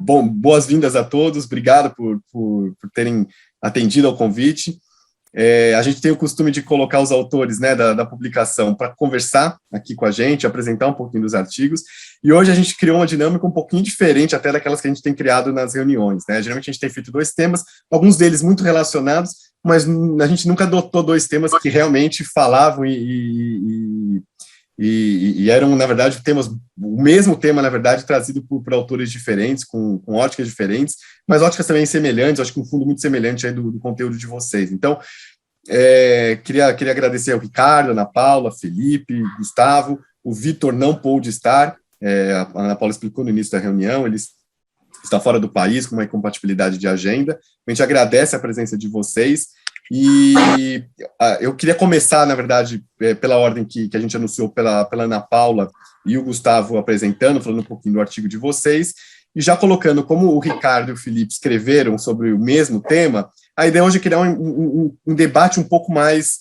boas-vindas a todos, obrigado por terem atendido ao convite. A gente tem o costume de colocar os autores, né, da publicação para conversar aqui com a gente, apresentar um pouquinho dos artigos, e hoje a gente criou uma dinâmica um pouquinho diferente até daquelas que a gente tem criado nas reuniões, né? Geralmente a gente tem feito 2 temas, alguns deles muito relacionados, mas a gente nunca adotou 2 temas que realmente falavam e eram, na verdade, o mesmo tema, na verdade, trazido por autores diferentes, com óticas diferentes, mas óticas também semelhantes, acho que um fundo muito semelhante aí do conteúdo de vocês. Então, queria agradecer ao Ricardo, Ana Paula, Felipe, Gustavo, o Vitor não pôde estar, a Ana Paula explicou no início da reunião, ele está fora do país, com uma incompatibilidade de agenda. A gente agradece a presença de vocês, e eu queria começar, na verdade, pela ordem que a gente anunciou pela Ana Paula e o Gustavo apresentando, falando um pouquinho do artigo de vocês, e já colocando como o Ricardo e o Felipe escreveram sobre o mesmo tema, a ideia hoje é criar um debate um pouco mais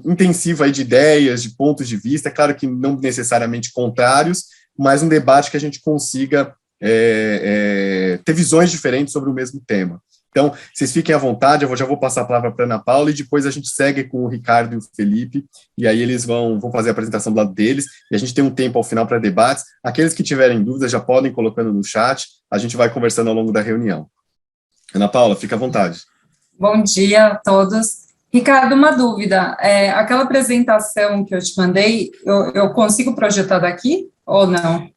intensivo aí de ideias, de pontos de vista, é claro que não necessariamente contrários, mas um debate que a gente consiga ter visões diferentes sobre o mesmo tema. Então, vocês fiquem à vontade, eu já vou passar a palavra para a Ana Paula, e depois a gente segue com o Ricardo e o Felipe, e aí eles vão fazer a apresentação do lado deles, e a gente tem um tempo ao final para debates. Aqueles que tiverem dúvidas já podem ir colocando no chat, a gente vai conversando ao longo da reunião. Ana Paula, fica à vontade. Bom dia a todos. Ricardo, uma dúvida, aquela apresentação que eu te mandei, eu consigo projetar daqui ou não?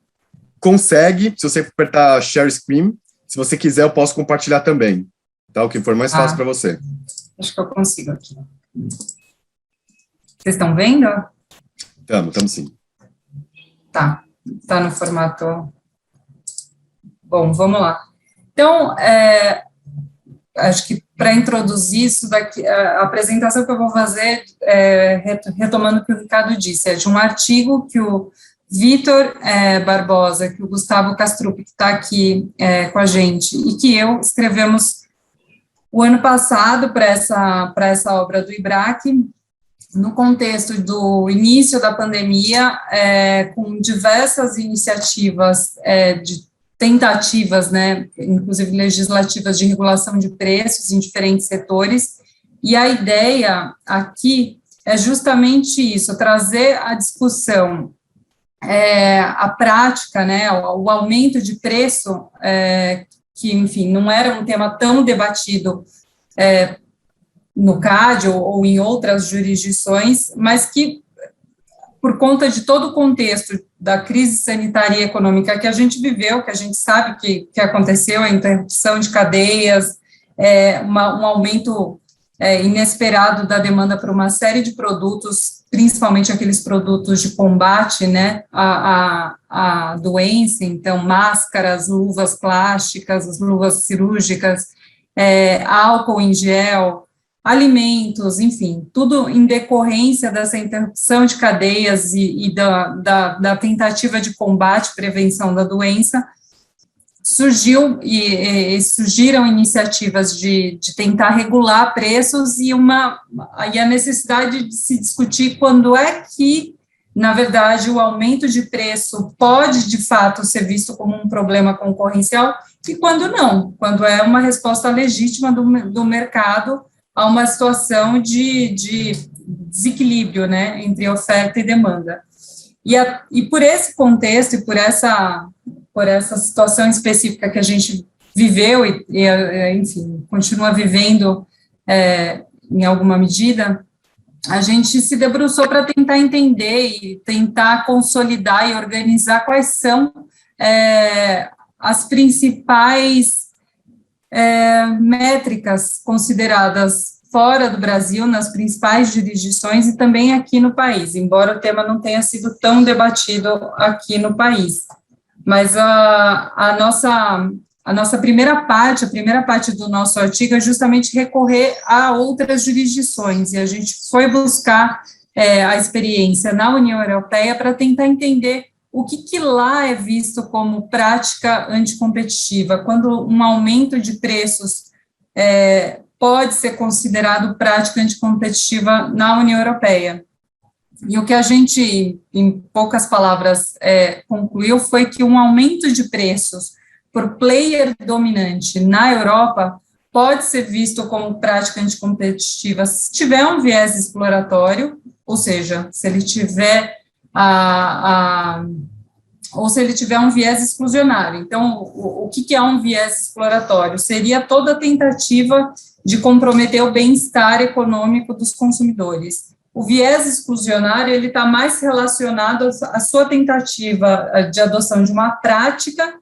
Consegue, se você apertar Share Screen, se você quiser eu posso compartilhar também. Tá, o que for mais fácil para você. Acho que eu consigo aqui. Vocês estão vendo? Estamos sim. Tá no formato... Bom, vamos lá. Então, acho que para introduzir isso daqui, a apresentação que eu vou fazer, retomando o que o Ricardo disse, é de um artigo que o Vitor Barbosa, que o Gustavo Castrup, que está aqui com a gente, e que eu escrevemos o ano passado para essa obra do IBRAC, no contexto do início da pandemia, com diversas iniciativas de tentativas, né, inclusive legislativas de regulação de preços em diferentes setores, e a ideia aqui é justamente isso, trazer a discussão, a prática, né, o aumento de preço, que, enfim, não era um tema tão debatido no CAD ou em outras jurisdições, mas que, por conta de todo o contexto da crise sanitária e econômica que a gente viveu, que a gente sabe que aconteceu, a interrupção de cadeias, um aumento inesperado da demanda por uma série de produtos, principalmente aqueles produtos de combate, né, à doença, então, máscaras, luvas plásticas, luvas cirúrgicas, álcool em gel, alimentos, enfim, tudo em decorrência dessa interrupção de cadeias e da tentativa de combate, prevenção da doença, surgiram iniciativas de tentar regular preços e a necessidade de se discutir quando é que, na verdade, o aumento de preço pode, de fato, ser visto como um problema concorrencial e quando não, quando é uma resposta legítima do mercado a uma situação de desequilíbrio, né, entre oferta e demanda. E por esse contexto e por essa situação específica que a gente viveu e enfim, continua vivendo em alguma medida, a gente se debruçou para tentar entender e tentar consolidar e organizar quais são as principais métricas consideradas fora do Brasil, nas principais jurisdições e também aqui no país, embora o tema não tenha sido tão debatido aqui no país. Mas a nossa primeira parte do nosso artigo é justamente recorrer a outras jurisdições, e a gente foi buscar a experiência na União Europeia para tentar entender o que lá é visto como prática anticompetitiva, quando um aumento de preços pode ser considerado prática anticompetitiva na União Europeia. E o que a gente, em poucas palavras, concluiu foi que um aumento de preços por player dominante na Europa pode ser visto como prática anticompetitiva se tiver um viés exploratório, ou seja, se ele tiver ou se ele tiver um viés exclusionário. Então, o que é um viés exploratório? Seria toda tentativa de comprometer o bem-estar econômico dos consumidores. O viés exclusionário, ele está mais relacionado à sua tentativa de adoção de uma prática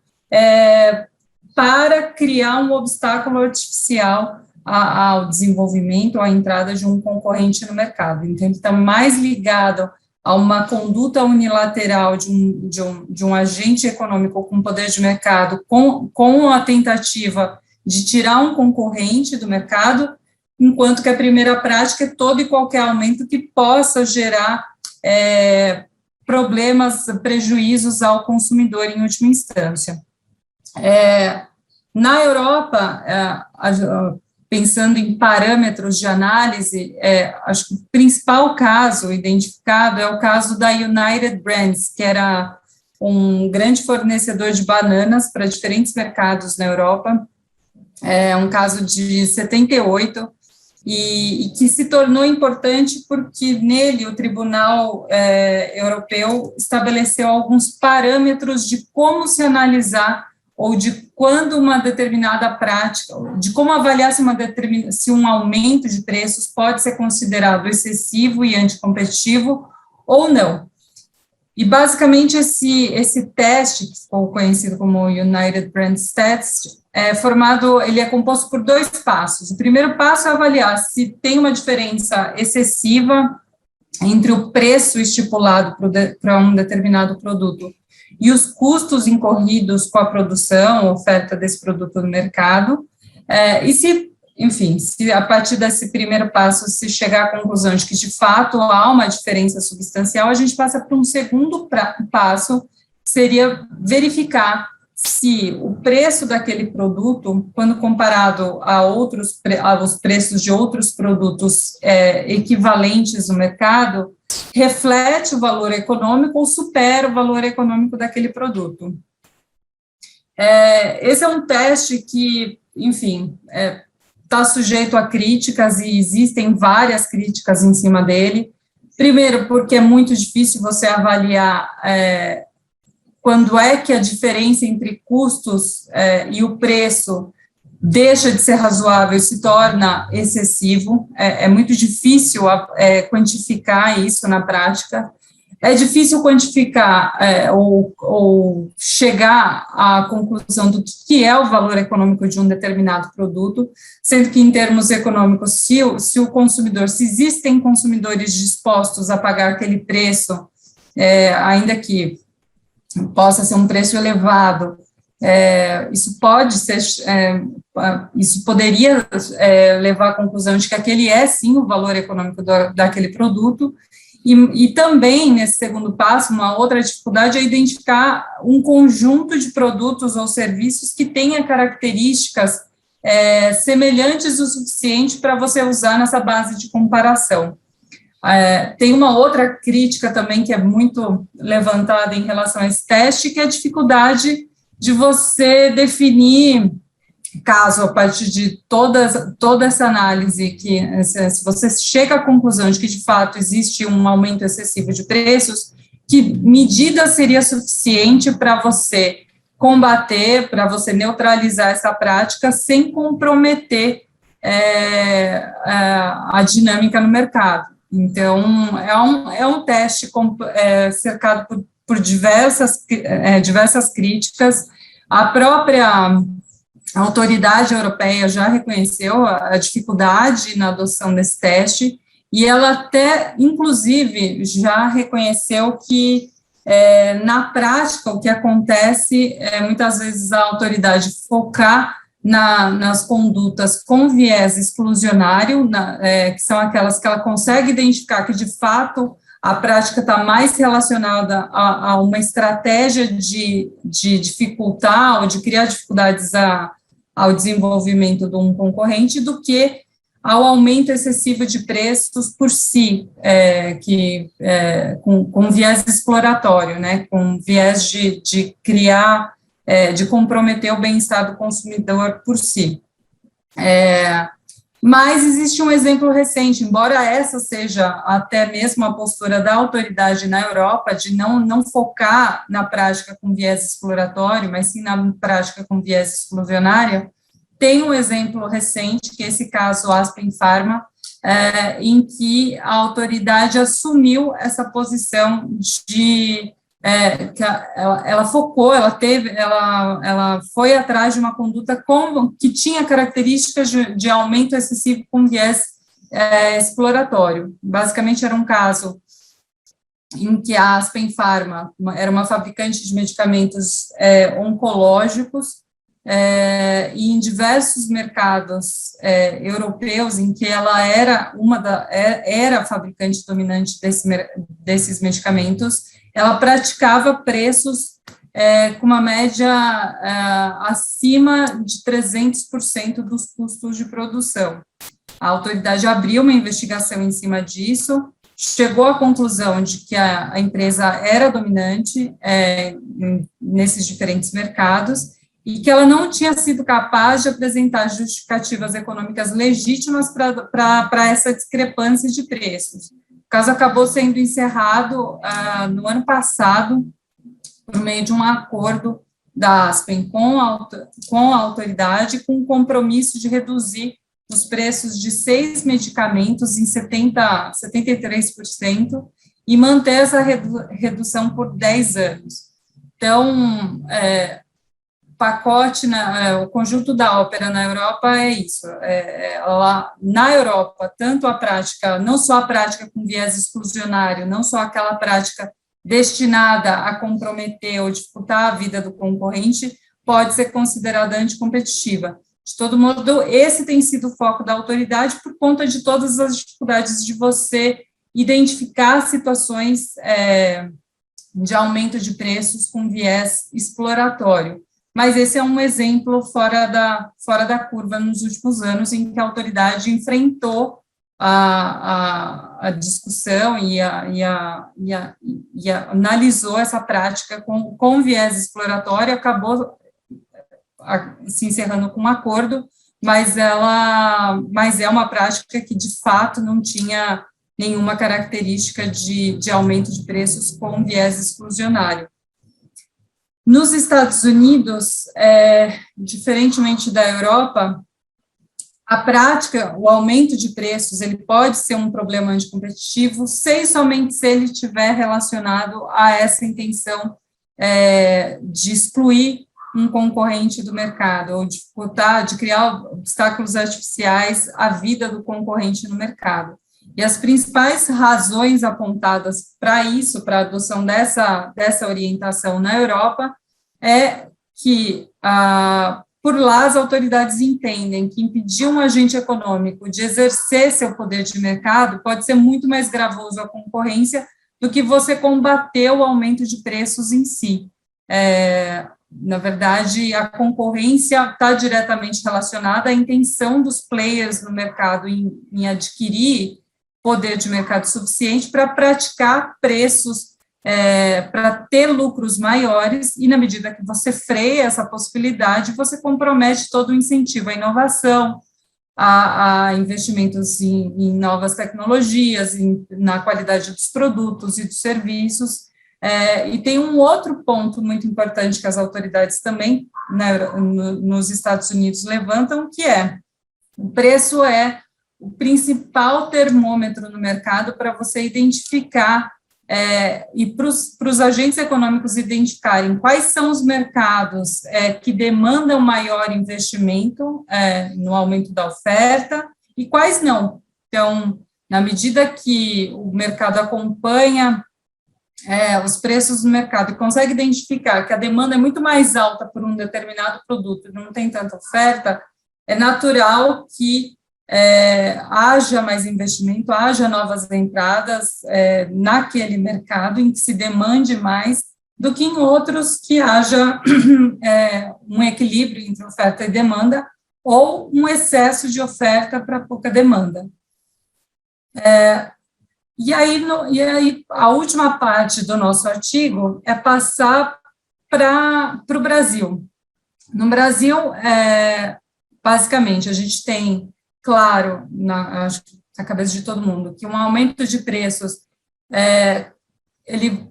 para criar um obstáculo artificial ao desenvolvimento, à entrada de um concorrente no mercado. Então, ele está mais ligado a uma conduta unilateral de um agente econômico com poder de mercado, com a tentativa de tirar um concorrente do mercado, enquanto que a primeira prática é todo e qualquer aumento que possa gerar problemas, prejuízos ao consumidor em última instância. Na Europa, pensando em parâmetros de análise, acho que o principal caso identificado é o caso da United Brands, que era um grande fornecedor de bananas para diferentes mercados na Europa, um caso de 78, e que se tornou importante porque nele o Tribunal Europeu estabeleceu alguns parâmetros de como se analisar ou de quando uma determinada prática, de como avaliar se um aumento de preços pode ser considerado excessivo e anticompetitivo ou não. E, basicamente, esse teste, que ficou conhecido como United Brands Test, ele é composto por 2 passos. O primeiro passo é avaliar se tem uma diferença excessiva entre o preço estipulado para um determinado produto e os custos incorridos com a produção, oferta desse produto no mercado, e se a partir desse primeiro passo se chegar à conclusão de que, de fato, há uma diferença substancial, a gente passa para um segundo passo, que seria verificar se o preço daquele produto, quando comparado aos preços de outros produtos equivalentes no mercado, reflete o valor econômico ou supera o valor econômico daquele produto. Esse é um teste que, está sujeito a críticas e existem várias críticas em cima dele. Primeiro, porque é muito difícil você avaliar quando é que a diferença entre custos e o preço deixa de ser razoável e se torna excessivo. É muito difícil quantificar isso na prática. É difícil quantificar ou chegar à conclusão do que é o valor econômico de um determinado produto, sendo que, em termos econômicos, se existem consumidores dispostos a pagar aquele preço, ainda que possa ser um preço elevado, isso poderia levar à conclusão de que aquele é, sim, o valor econômico daquele produto. E também, nesse segundo passo, uma outra dificuldade é identificar um conjunto de produtos ou serviços que tenha características semelhantes o suficiente para você usar nessa base de comparação. Tem uma outra crítica também que é muito levantada em relação a esse teste, que é a dificuldade de você definir, caso a partir de toda essa análise, que se você chega à conclusão de que, de fato, existe um aumento excessivo de preços, que medida seria suficiente para você combater, para você neutralizar essa prática sem comprometer a dinâmica no mercado. Então, é um teste cercado por diversas críticas. A própria a autoridade europeia já reconheceu a dificuldade na adoção desse teste, e ela até, inclusive, já reconheceu que, na prática, o que acontece é, muitas vezes, a autoridade focar nas condutas com viés exclusionário, que são aquelas que ela consegue identificar que, de fato, a prática está mais relacionada a uma estratégia de dificultar ou de criar dificuldades ao desenvolvimento de um concorrente do que ao aumento excessivo de preços por si, com viés exploratório, né, com viés de criar de comprometer o bem-estar do consumidor por si. Mas existe um exemplo recente, embora essa seja até mesmo a postura da autoridade na Europa, de não focar na prática com viés exploratório, mas sim na prática com viés exclusionário, tem um exemplo recente, que é esse caso Aspen Pharma, em que a autoridade assumiu essa posição de que ela focou, ela foi atrás de uma conduta que tinha características de aumento excessivo com viés exploratório. Basicamente, era um caso em que a Aspen Pharma era uma fabricante de medicamentos oncológicos, e em diversos mercados europeus, em que ela era era a fabricante dominante desses medicamentos, ela praticava preços com uma média acima de 300% dos custos de produção. A autoridade abriu uma investigação em cima disso, chegou à conclusão de que a empresa era dominante nesses diferentes mercados e que ela não tinha sido capaz de apresentar justificativas econômicas legítimas para essa discrepância de preços. O caso acabou sendo encerrado no ano passado, por meio de um acordo da Aspen com a autoridade, com o compromisso de reduzir os preços de 6 medicamentos em 73% e manter essa redução por 10 anos. Então, o conjunto da ópera na Europa é isso. Na Europa, tanto a prática, não só a prática com viés exclusionário, não só aquela prática destinada a comprometer ou dificultar a vida do concorrente, pode ser considerada anticompetitiva. De todo modo, esse tem sido o foco da autoridade por conta de todas as dificuldades de você identificar situações de aumento de preços com viés exploratório. Mas esse é um exemplo fora da curva nos últimos anos, em que a autoridade enfrentou a discussão e analisou essa prática com viés exploratório, acabou se encerrando com um acordo, mas é uma prática que, de fato, não tinha nenhuma característica de aumento de preços com viés exclusionário. Nos Estados Unidos, diferentemente da Europa, a prática, o aumento de preços, ele pode ser um problema anticompetitivo, somente se ele estiver relacionado a essa intenção de excluir um concorrente do mercado, ou de criar obstáculos artificiais à vida do concorrente no mercado. E as principais razões apontadas para isso, para a adoção dessa orientação na Europa, é que, por lá, as autoridades entendem que impedir um agente econômico de exercer seu poder de mercado pode ser muito mais gravoso à concorrência do que você combater o aumento de preços em si. Na verdade, a concorrência está diretamente relacionada à intenção dos players no mercado em adquirir poder de mercado suficiente para praticar preços, para ter lucros maiores, e na medida que você freia essa possibilidade, você compromete todo o incentivo à inovação, a investimentos em novas tecnologias, na qualidade dos produtos e dos serviços. E tem um outro ponto muito importante que as autoridades também, nos Estados Unidos, levantam, que o preço é o principal termômetro no mercado para você identificar e para os agentes econômicos identificarem quais são os mercados que demandam maior investimento no aumento da oferta e quais não. Então, na medida que o mercado acompanha os preços do mercado e consegue identificar que a demanda é muito mais alta por um determinado produto e não tem tanta oferta, é natural que haja mais investimento, haja novas entradas naquele mercado em que se demande mais do que em outros que haja um equilíbrio entre oferta e demanda ou um excesso de oferta para pouca demanda. E aí, a última parte do nosso artigo é passar para o Brasil. No Brasil, basicamente, a gente tem, claro, acho que na cabeça de todo mundo, que um aumento de preços, ele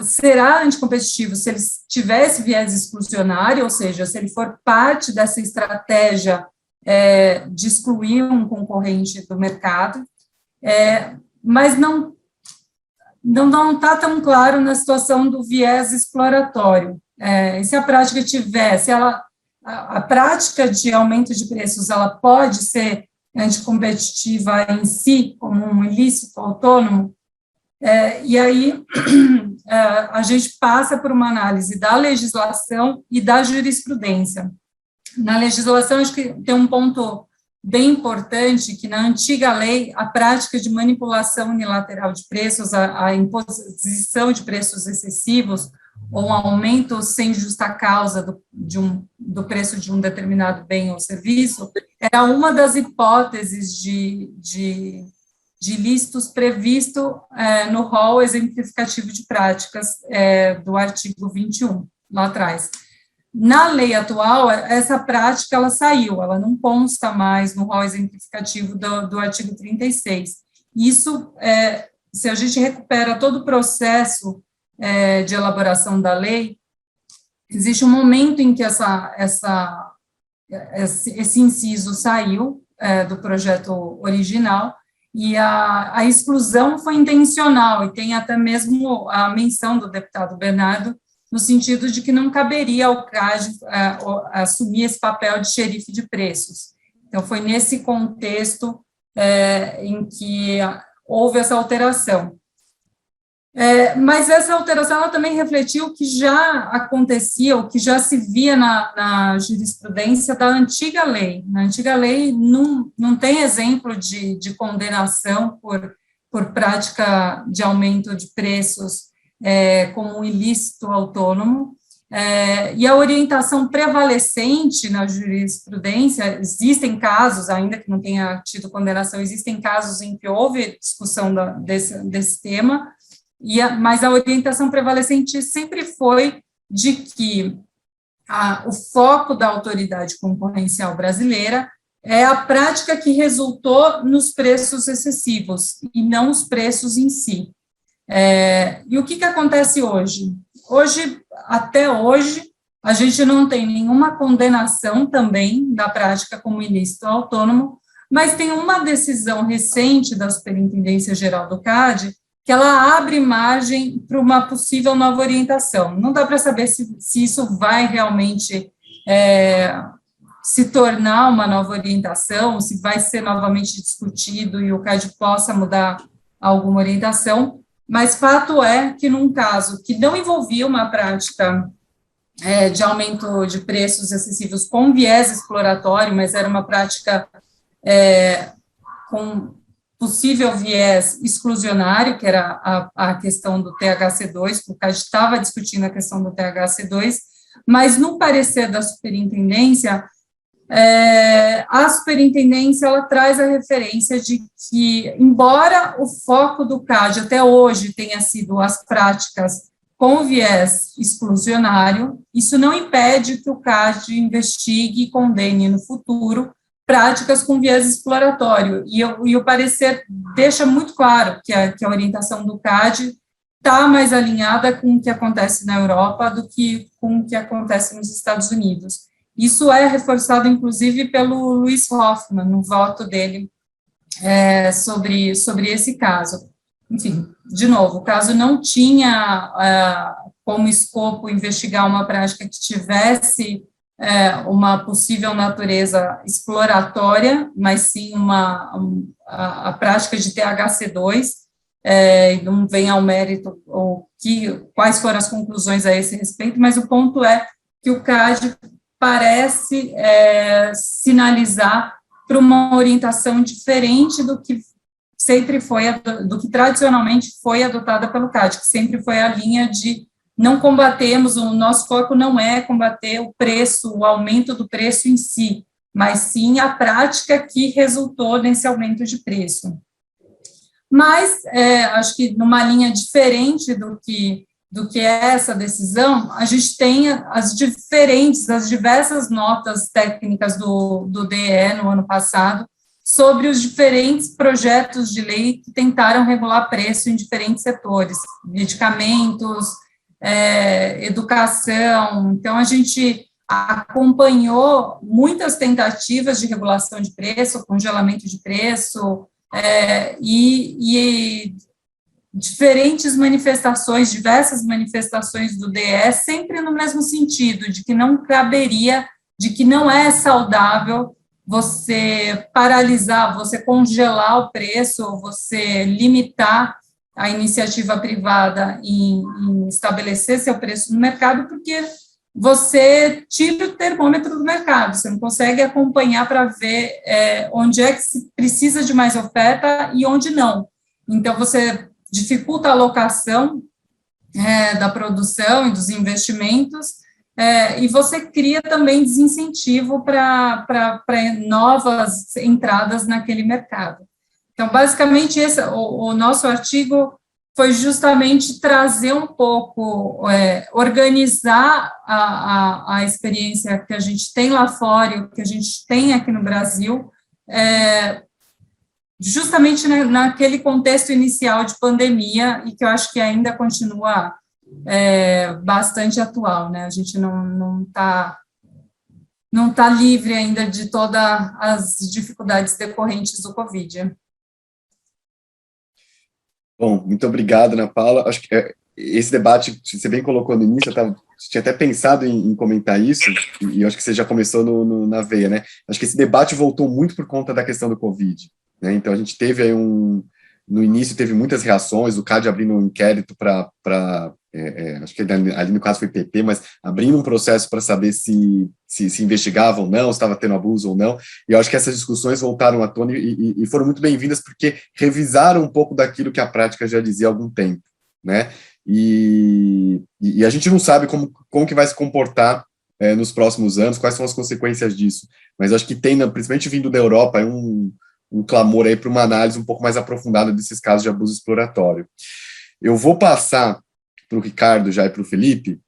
será anticompetitivo se ele tivesse viés exclusionário, ou seja, se ele for parte dessa estratégia de excluir um concorrente do mercado, mas não está tão claro na situação do viés exploratório. E se a prática tivesse, a prática de aumento de preços, ela pode ser anticompetitiva em si, como um ilícito autônomo, e aí a gente passa por uma análise da legislação e da jurisprudência. Na legislação, acho que tem um ponto bem importante, que na antiga lei, a prática de manipulação unilateral de preços, a imposição de preços excessivos, ou um aumento sem justa causa do preço de um determinado bem ou serviço, era uma das hipóteses de ilícitos previsto no rol exemplificativo de práticas do artigo 21, lá atrás. Na lei atual, essa prática, ela saiu, ela não consta mais no rol exemplificativo do artigo 36. Isso, se a gente recupera todo o processo de elaboração da lei, existe um momento em que esse inciso saiu do projeto original, e a exclusão foi intencional, e tem até mesmo a menção do deputado Bernardo, no sentido de que não caberia ao CAD assumir esse papel de xerife de preços. Então, foi nesse contexto em que houve essa alteração. Mas essa alteração ela também refletiu o que já acontecia, o que já se via na jurisprudência da antiga lei. Na antiga lei não tem exemplo de condenação por prática de aumento de preços como um ilícito autônomo, e a orientação prevalecente na jurisprudência, existem casos, ainda que não tenha tido condenação, existem casos em que houve discussão desse tema, mas a orientação prevalecente sempre foi de que o foco da autoridade concorrencial brasileira é a prática que resultou nos preços excessivos, e não os preços em si. E o que acontece hoje? Até hoje, a gente não tem nenhuma condenação também da prática como ilícito autônomo, mas tem uma decisão recente da Superintendência Geral do CAD que ela abre margem para uma possível nova orientação. Não dá para saber se isso vai realmente se tornar uma nova orientação, se vai ser novamente discutido e o CAD possa mudar alguma orientação, mas fato é que num caso que não envolvia uma prática de aumento de preços excessivos com viés exploratório, mas era uma prática com possível viés exclusionário, que era a questão do THC2, que o CAD estava discutindo a questão do THC2, mas no parecer da superintendência, a superintendência ela traz a referência de que, embora o foco do CAD até hoje tenha sido as práticas com viés exclusionário, isso não impede que o CAD investigue e condene no futuro práticas com viés exploratório, e o parecer deixa muito claro que a orientação do CAD está mais alinhada com o que acontece na Europa do que com o que acontece nos Estados Unidos. Isso é reforçado, inclusive, pelo Luiz Hoffmann, no voto dele sobre esse caso. Enfim, de novo, o caso não tinha como escopo investigar uma prática que tivesse uma possível natureza exploratória, mas sim a prática de THC2, não vem ao mérito quais foram as conclusões a esse respeito, mas o ponto é que o CAD parece sinalizar para uma orientação diferente do que sempre foi, do que tradicionalmente foi adotada pelo CAD, que sempre foi a linha de não combatemos, o nosso foco não é combater o preço, o aumento do preço em si, mas sim a prática que resultou nesse aumento de preço. Mas, acho que numa linha diferente do que do que é essa decisão, a gente tem as diversas notas técnicas do DE no ano passado sobre os diferentes projetos de lei que tentaram regular preço em diferentes setores, medicamentos, educação. Então, a gente acompanhou muitas tentativas de regulação de preço, congelamento de preço, e diversas manifestações do DE, sempre no mesmo sentido, de que não caberia, de que não é saudável você paralisar, você congelar o preço, você limitar a iniciativa privada em estabelecer seu preço no mercado, porque você tira o termômetro do mercado, você não consegue acompanhar para ver onde é que se precisa de mais oferta e onde não. Então, você dificulta a alocação da produção e dos investimentos, e você cria também desincentivo para novas entradas naquele mercado. Então, basicamente, o nosso artigo foi justamente trazer um pouco, organizar a experiência que a gente tem lá fora e o que a gente tem aqui no Brasil, justamente naquele contexto inicial de pandemia, e que eu acho que ainda continua bastante atual, né? A gente não tá livre ainda de todas as dificuldades decorrentes do Covid. Bom, muito obrigado, Ana Paula. Acho que esse debate, você bem colocou no início, eu tinha até pensado em comentar isso, e acho que você já começou na veia, né? Acho que esse debate voltou muito por conta da questão do Covid, né? Então, a gente teve aí no início, teve muitas reações, o CAD abrindo um inquérito acho que ali no caso foi PP, mas abrindo um processo para saber se investigava ou não, se estava tendo abuso ou não, e eu acho que essas discussões voltaram à tona e foram muito bem-vindas, porque revisaram um pouco daquilo que a prática já dizia há algum tempo, né? E a gente não sabe como que vai se comportar nos próximos anos, quais são as consequências disso, mas acho que tem, principalmente vindo da Europa, um clamor aí para uma análise um pouco mais aprofundada desses casos de abuso exploratório. Eu vou passar para o Ricardo já e para o Felipe,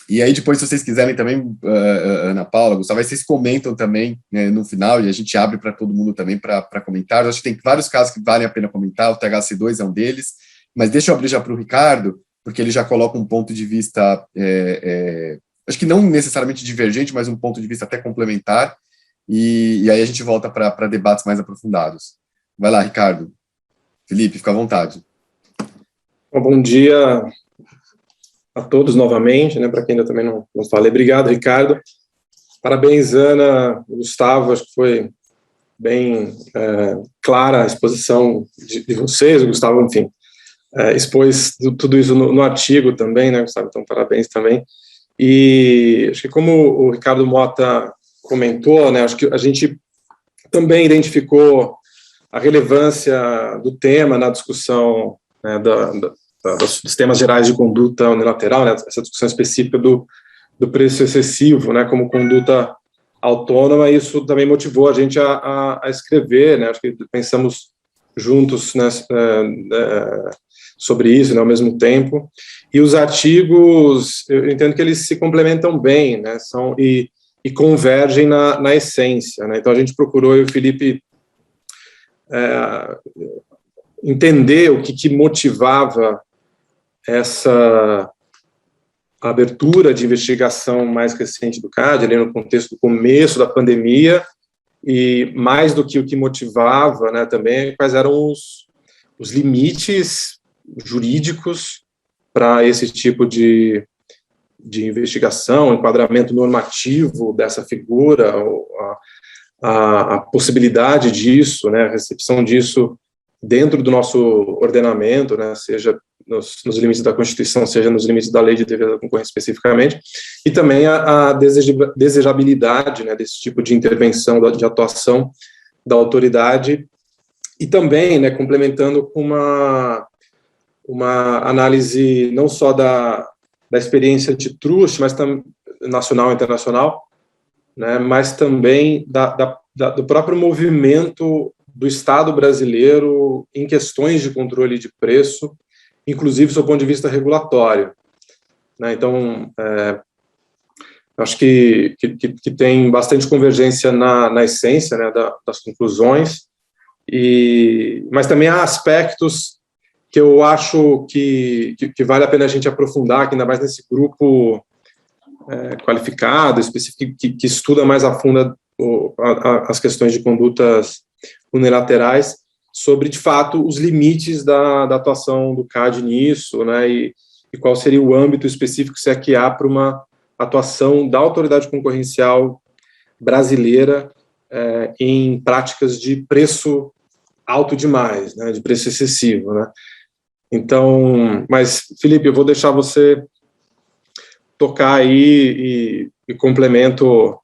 e aí depois, se vocês quiserem também, Ana Paula, Gustavo, vocês comentam também no final, e a gente abre para todo mundo também para comentários. Acho que tem vários casos que valem a pena comentar, o THC2 é um deles, mas deixa eu abrir já para o Ricardo, porque ele já coloca um ponto de vista, acho que não necessariamente divergente, mas um ponto de vista até complementar, e aí a gente volta para debates mais aprofundados. Vai lá, Ricardo. Felipe, fica à vontade. Bom dia a todos novamente, né, para quem ainda também não falei. Obrigado, Ricardo. Parabéns, Ana, Gustavo, acho que foi bem clara a exposição de vocês, o Gustavo, enfim, expôs tudo isso no artigo também, né, Gustavo, então parabéns também. E acho que como o Ricardo Mota comentou, né, acho que a gente também identificou a relevância do tema na discussão, né, dos temas gerais de conduta unilateral, né, essa discussão específica do preço excessivo, né, como conduta autônoma. Isso também motivou a gente a escrever, né, acho que pensamos juntos, né, sobre isso, né, ao mesmo tempo. E os artigos, eu entendo que eles se complementam bem, né, e convergem na essência, né. Então a gente procurou, eu e o Felipe, entender o que motivava essa abertura de investigação mais recente do CAD, ali no contexto do começo da pandemia, e mais do que o que motivava, né, também, quais eram os limites jurídicos para esse tipo de investigação, enquadramento normativo dessa figura, a possibilidade disso, né, a recepção disso dentro do nosso ordenamento, né, seja nos limites da Constituição, seja nos limites da Lei de Defesa da Concorrência especificamente, e também a desejabilidade, né, desse tipo de intervenção, de atuação da autoridade, e também, né, complementando com uma análise não só da experiência antitrust, mas nacional e internacional, né, mas também do próprio movimento do Estado brasileiro em questões de controle de preço, inclusive do ponto de vista regulatório. né? Então, acho que tem bastante convergência na essência, né, das conclusões, mas também há aspectos que eu acho que vale a pena a gente aprofundar, que ainda mais nesse grupo qualificado, específico, que estuda mais a fundo as questões de condutas unilaterais, sobre, de fato, os limites da atuação do CAD nisso, né, e qual seria o âmbito específico, se é que há para uma atuação da autoridade concorrencial brasileira em práticas de preço alto demais, né, de preço excessivo, né. Então, mas, Felipe, eu vou deixar você tocar aí e complemento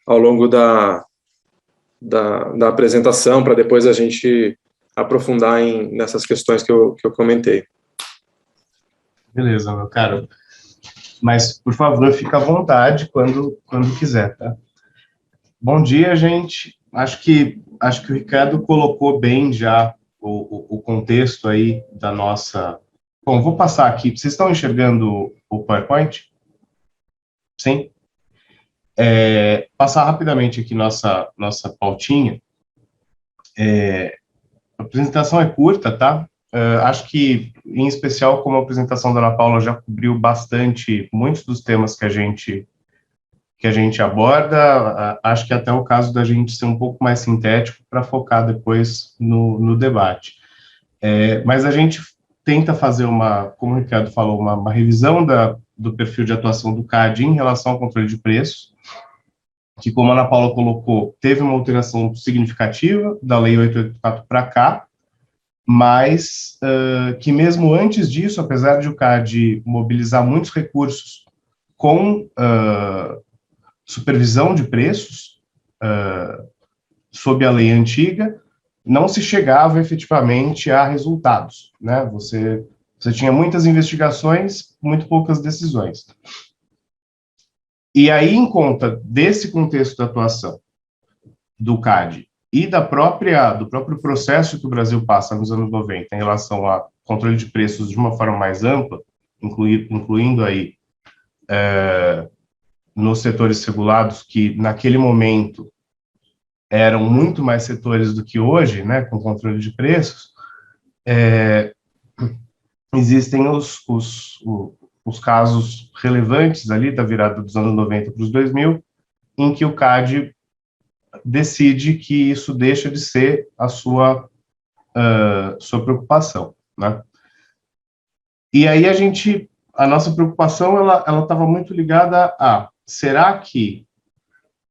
ao longo da apresentação, para depois a gente aprofundar nessas questões que eu comentei. Beleza, meu caro. Mas, por favor, fica à vontade quando quiser, tá? Bom dia, gente. Acho que o Ricardo colocou bem já o contexto aí da nossa... Bom, vou passar aqui. Vocês estão enxergando o PowerPoint? Sim? Passar rapidamente aqui nossa pautinha. A apresentação é curta, tá? Acho que, em especial, como a apresentação da Ana Paula já cobriu bastante muitos dos temas que a gente aborda, acho que até o caso da gente ser um pouco mais sintético para focar depois no debate. Mas a gente tenta fazer como o Ricardo falou, uma revisão do perfil de atuação do CAD em relação ao controle de preços, que, como a Ana Paula colocou, teve uma alteração significativa da Lei 884 para cá, mas que mesmo antes disso, apesar de o CAD mobilizar muitos recursos com supervisão de preços sob a lei antiga, não se chegava efetivamente a resultados, né? Você tinha muitas investigações, muito poucas decisões. E aí, em conta desse contexto de atuação do CAD e do próprio processo que o Brasil passa nos anos 90 em relação a controle de preços de uma forma mais ampla, incluindo aí nos setores regulados, que naquele momento eram muito mais setores do que hoje, né, com controle de preços, existem os casos relevantes ali da virada dos anos 90 para os 2000, em que o CAD decide que isso deixa de ser a sua preocupação, né? E aí a nossa preocupação, ela estava muito ligada a, será que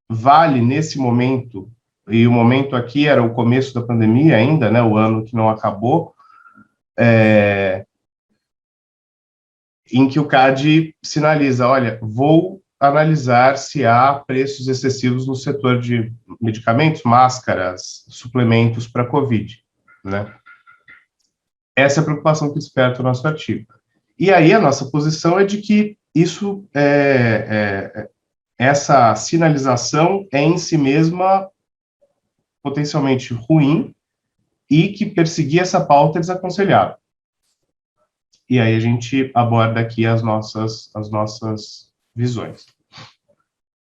vale nesse momento, e o momento aqui era o começo da pandemia ainda, né, o ano que não acabou, em que o CAD sinaliza, olha, vou analisar se há preços excessivos no setor de medicamentos, máscaras, suplementos para COVID, né? Essa é a preocupação que desperta o nosso artigo. E aí a nossa posição é de que isso, essa sinalização é em si mesma potencialmente ruim e que perseguir essa pauta é desaconselhável. E aí a gente aborda aqui as nossas visões.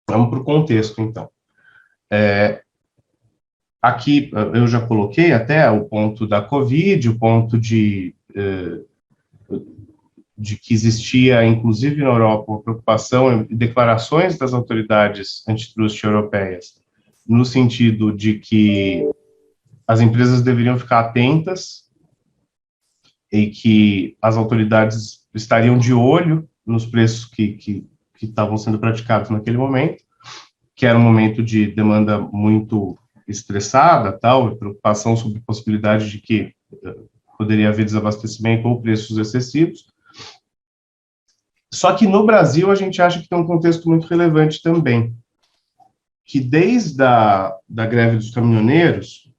Vamos para o contexto, então. Aqui eu já coloquei até o ponto da Covid, o ponto de que existia, inclusive na Europa, uma preocupação em declarações das autoridades antitrust europeias, no sentido de que as empresas deveriam ficar atentas e que as autoridades estariam de olho nos preços que estavam sendo praticados naquele momento, que era um momento de demanda muito estressada, tal, preocupação sobre a possibilidade de que poderia haver desabastecimento ou preços excessivos. Só que no Brasil a gente acha que tem um contexto muito relevante também, que desde da greve dos caminhoneiros,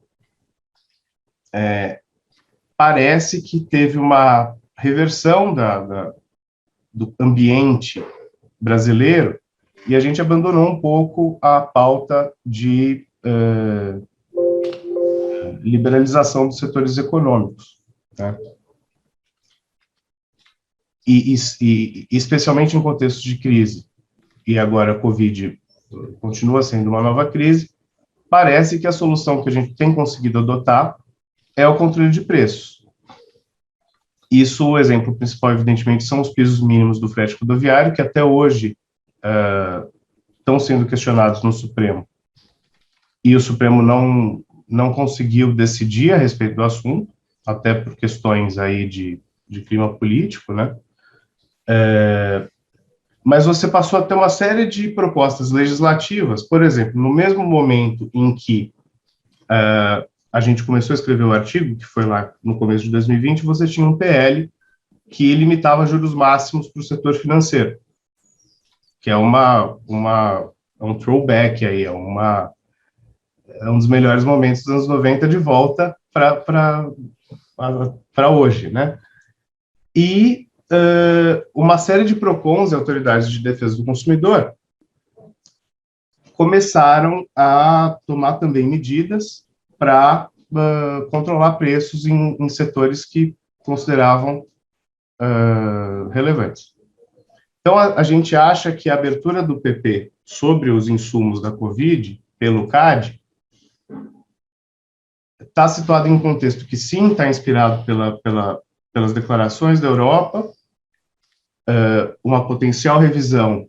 parece que teve uma reversão do ambiente brasileiro e a gente abandonou um pouco a pauta de liberalização dos setores econômicos, né? e especialmente em contextos de crise, e agora a Covid continua sendo uma nova crise, parece que a solução que a gente tem conseguido adotar é o controle de preços. Isso, o exemplo principal, evidentemente, são os pisos mínimos do frete rodoviário, que até hoje estão sendo questionados no Supremo. E o Supremo não conseguiu decidir a respeito do assunto, até por questões aí de clima político, né? Mas você passou a ter uma série de propostas legislativas, por exemplo, no mesmo momento em que a gente começou a escrever o artigo, que foi lá no começo de 2020, você tinha um PL que limitava juros máximos para o setor financeiro, que é um throwback aí, é um dos melhores momentos dos anos 90 de volta para hoje, né? E uma série de PROCONs e autoridades de defesa do consumidor começaram a tomar também medidas para controlar preços em setores que consideravam relevantes. Então, a gente acha que a abertura do PP sobre os insumos da Covid pelo CAD está situado em um contexto que, sim, está inspirado pelas declarações da Europa, uma potencial revisão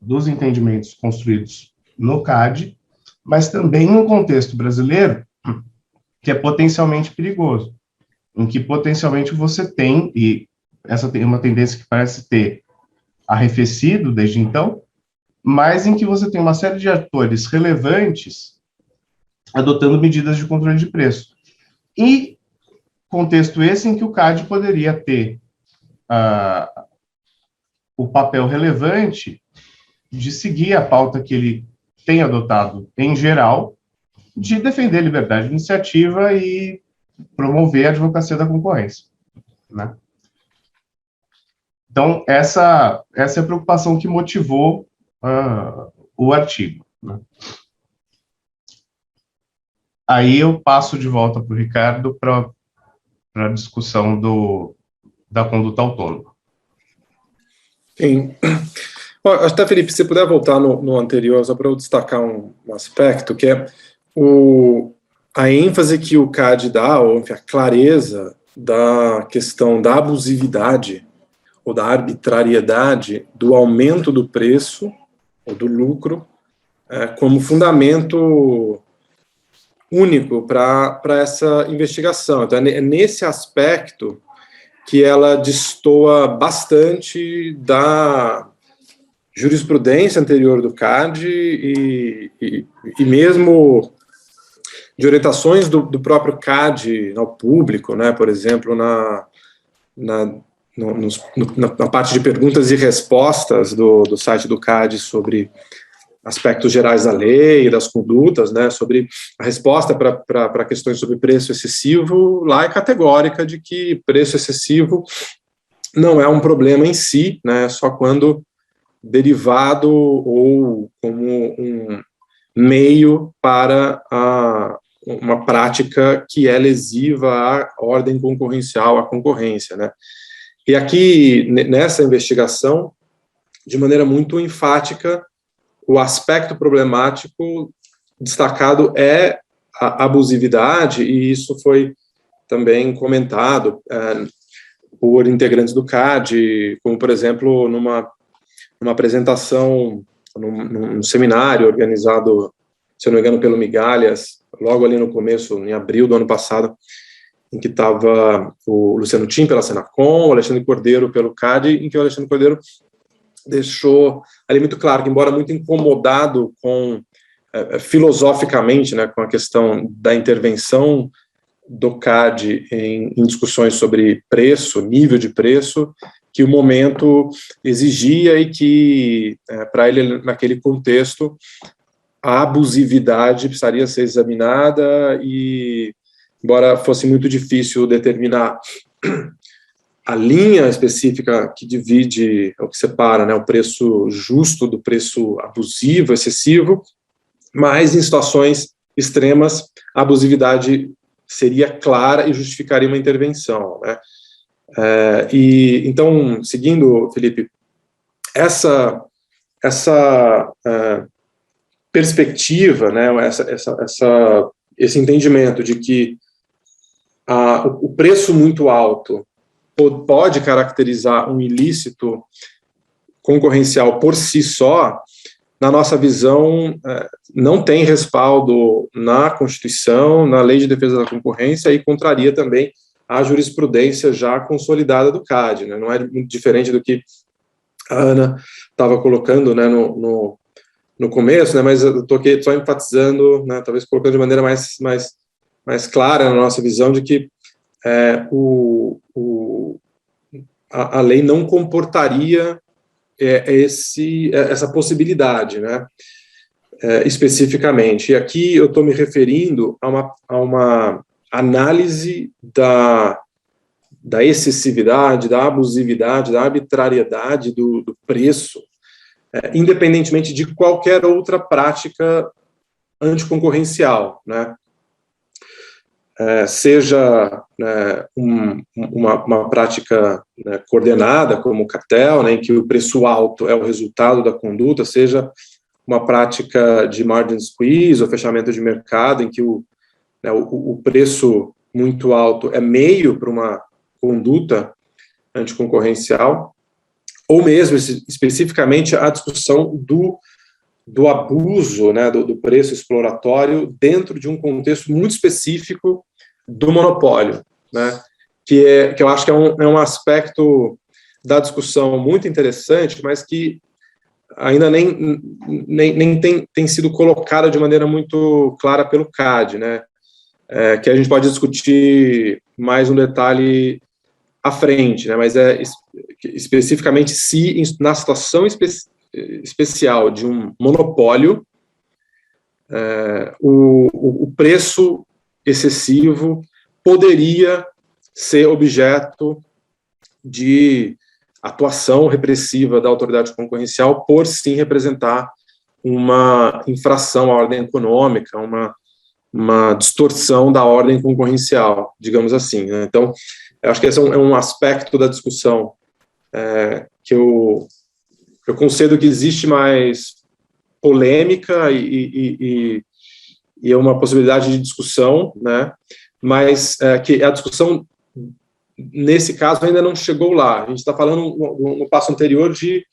dos entendimentos construídos no CAD, mas também um contexto brasileiro que é potencialmente perigoso, em que potencialmente você tem, e essa tem uma tendência que parece ter arrefecido desde então, mas em que você tem uma série de atores relevantes adotando medidas de controle de preço. E contexto esse em que o CAD poderia ter o papel relevante de seguir a pauta que ele tem adotado em geral, de defender a liberdade de iniciativa e promover a advocacia da concorrência, né? Então, essa é a preocupação que motivou o artigo, né? Aí eu passo de volta para o Ricardo para a discussão da conduta autônoma. Sim. Até, Felipe, se puder voltar no anterior, só para eu destacar um aspecto, que é a ênfase que o CAD dá, ou enfim, a clareza da questão da abusividade ou da arbitrariedade do aumento do preço ou do lucro como fundamento único para essa investigação. Então, é nesse aspecto que ela destoa bastante da jurisprudência anterior do CAD e mesmo de orientações do próprio CAD ao público, né? Por exemplo, na parte de perguntas e respostas do site do CAD sobre aspectos gerais da lei, das condutas, né, sobre a resposta para questões sobre preço excessivo, lá é categórica de que preço excessivo não é um problema em si, né, só quando derivado ou como um meio para uma prática que é lesiva à ordem concorrencial, à concorrência, né. E aqui, nessa investigação, de maneira muito enfática, o aspecto problemático destacado é a abusividade, e isso foi também comentado por integrantes do CAD, como, por exemplo, numa apresentação, num seminário organizado, se eu não me engano, pelo Migalhas, logo ali no começo, em abril do ano passado, em que estava o Luciano Tim pela Senacom, o Alexandre Cordeiro pelo CAD, em que o Alexandre Cordeiro deixou ali muito claro que, embora muito incomodado filosoficamente, né, com a questão da intervenção do CAD em discussões sobre preço, nível de preço, que o momento exigia e que, para ele, naquele contexto, a abusividade precisaria ser examinada e, embora fosse muito difícil determinar a linha específica que divide, ou que separa, né, o preço justo do preço abusivo, excessivo, mas em situações extremas, a abusividade seria clara e justificaria uma intervenção, né. Então, seguindo, Felipe, essa perspectiva, né, esse entendimento de que o preço muito alto pode caracterizar um ilícito concorrencial por si só, na nossa visão, não tem respaldo na Constituição, na Lei de Defesa da Concorrência, e contraria também a jurisprudência já consolidada do CAD, né? Não é muito diferente do que a Ana estava colocando, né, no começo, né, mas eu estou aqui só enfatizando, né, talvez colocando de maneira mais clara na nossa visão de que a lei não comportaria essa possibilidade, né, especificamente. E aqui eu estou me referindo a uma análise da excessividade, da abusividade, da arbitrariedade do preço, independentemente de qualquer outra prática anticoncorrencial, né? Seja uma prática, né, coordenada, como o cartel, né, em que o preço alto é o resultado da conduta, seja uma prática de margin squeeze, ou fechamento de mercado, em que o preço muito alto é meio para uma conduta anticoncorrencial, ou mesmo, especificamente, a discussão do abuso, né, do preço exploratório dentro de um contexto muito específico do monopólio, né, que eu acho que é um aspecto da discussão muito interessante, mas que ainda nem tem sido colocado de maneira muito clara pelo CAD, né, que a gente pode discutir mais um detalhe à frente, né, mas especificamente se na situação especial de um monopólio, o preço excessivo poderia ser objeto de atuação repressiva da autoridade concorrencial, por sim representar uma infração à ordem econômica, uma distorção da ordem concorrencial, digamos assim, né? Então, eu acho que esse é um aspecto da discussão que eu concedo que existe mais polêmica e é uma possibilidade de discussão, né? Mas que a discussão, nesse caso, ainda não chegou lá. A gente está falando no passo anterior de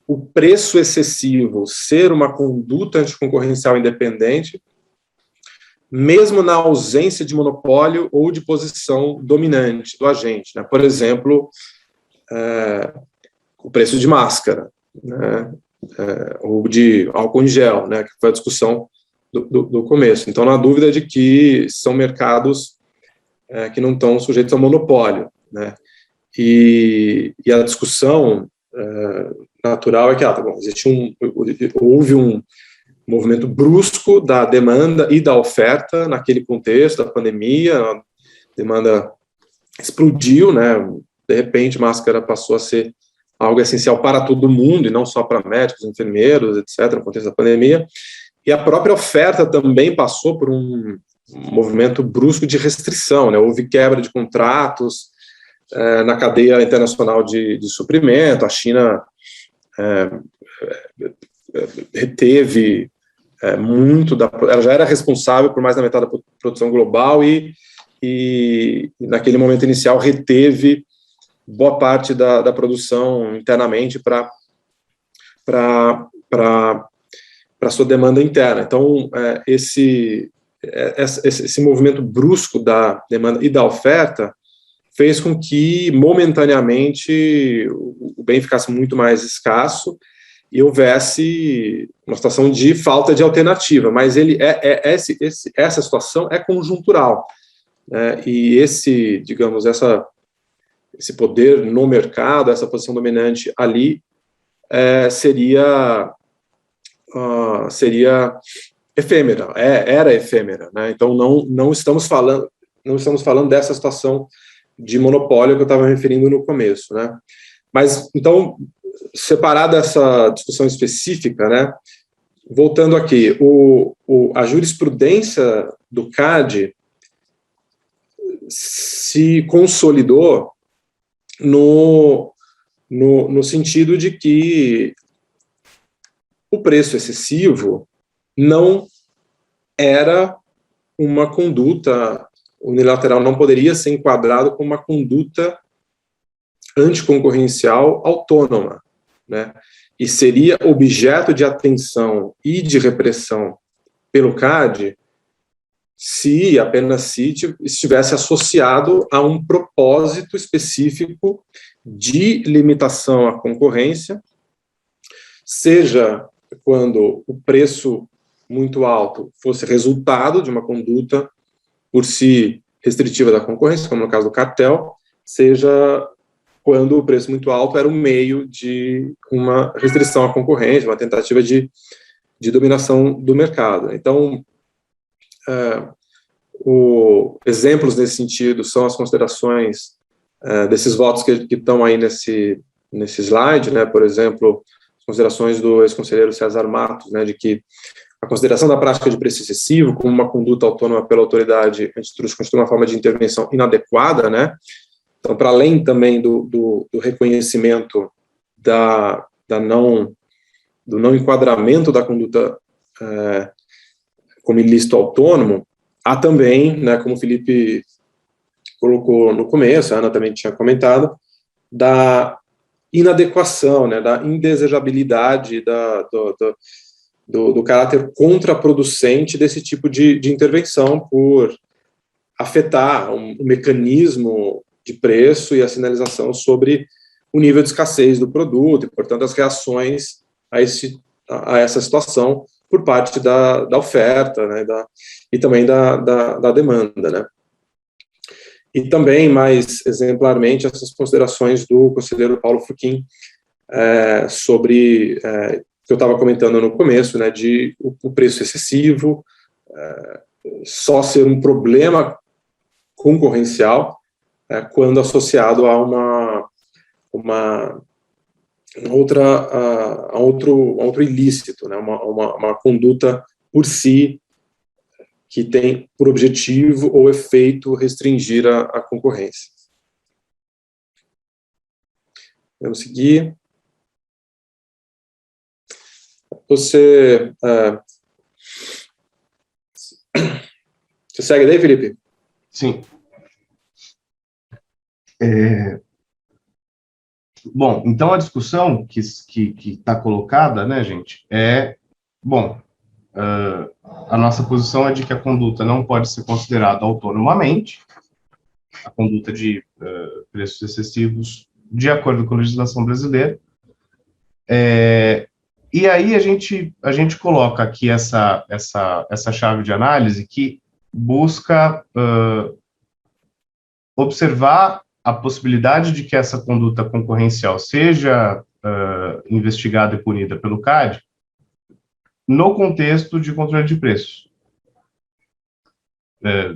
o preço excessivo ser uma conduta anticoncorrencial independente, mesmo na ausência de monopólio ou de posição dominante do agente, né? Por exemplo, o preço de máscara, né? Ou de álcool em gel, né? Que foi a discussão do começo. Então, não há dúvida de que são mercados que não estão sujeitos ao monopólio, né? E a discussão natural é que houve um movimento brusco da demanda e da oferta naquele contexto da pandemia, a demanda explodiu, né? De repente, máscara passou a ser algo essencial para todo mundo, e não só para médicos, enfermeiros, etc., no contexto da pandemia, e a própria oferta também passou por um movimento brusco de restrição, né? Houve quebra de contratos na cadeia internacional de suprimento, a China reteve ela já era responsável por mais da metade da produção global e naquele momento inicial reteve boa parte da produção internamente para sua demanda interna. Então, esse movimento brusco da demanda e da oferta fez com que, momentaneamente, o bem ficasse muito mais escasso e houvesse uma situação de falta de alternativa, mas essa situação é conjuntural, né? E esse poder no mercado, essa posição dominante ali, seria efêmera, era efêmera, né? Então não estamos falando dessa situação de monopólio que eu estava me referindo no começo, né? Mas então, separada essa discussão específica, né? Voltando aqui, a jurisprudência do CAD se consolidou no sentido de que o preço excessivo não era uma conduta unilateral, não poderia ser enquadrado como uma conduta anticoncorrencial autônoma, né? E seria objeto de atenção e de repressão pelo CAD se, apenas se, estivesse associado a um propósito específico de limitação à concorrência, seja quando o preço muito alto fosse resultado de uma conduta por si restritiva da concorrência, como no caso do cartel, seja quando o preço muito alto era um meio de uma restrição à concorrência, uma tentativa de dominação do mercado. Então, exemplos nesse sentido são as considerações desses votos que estão aí nesse slide, né? Por exemplo, as considerações do ex-conselheiro César Matos, né, de que a consideração da prática de preço excessivo como uma conduta autônoma pela autoridade antitruste constitui uma forma de intervenção inadequada, né? Então, para além também do reconhecimento do não enquadramento da conduta como ilícito autônomo, há também, né, como o Felipe colocou no começo, a Ana também tinha comentado, da inadequação, né, da indesejabilidade do caráter contraproducente desse tipo de intervenção por afetar um mecanismo de preço e a sinalização sobre o nível de escassez do produto e, portanto, as reações a essa situação por parte da oferta, né, e também da demanda, né. E também, mais exemplarmente, essas considerações do conselheiro Paulo Furquim sobre, que eu estava comentando no começo, né, de o preço excessivo só ser um problema concorrencial quando associado a outro ilícito, né, uma conduta por si que tem por objetivo ou efeito restringir a concorrência. Vamos seguir. Você segue daí, Felipe? Sim. Bom, então a discussão que está colocada, né, gente, a nossa posição é de que a conduta não pode ser considerada autonomamente, a conduta de preços excessivos, de acordo com a legislação brasileira. E aí a gente coloca aqui essa chave de análise que busca observar a possibilidade de que essa conduta concorrencial seja investigada e punida pelo CAD no contexto de controle de preços,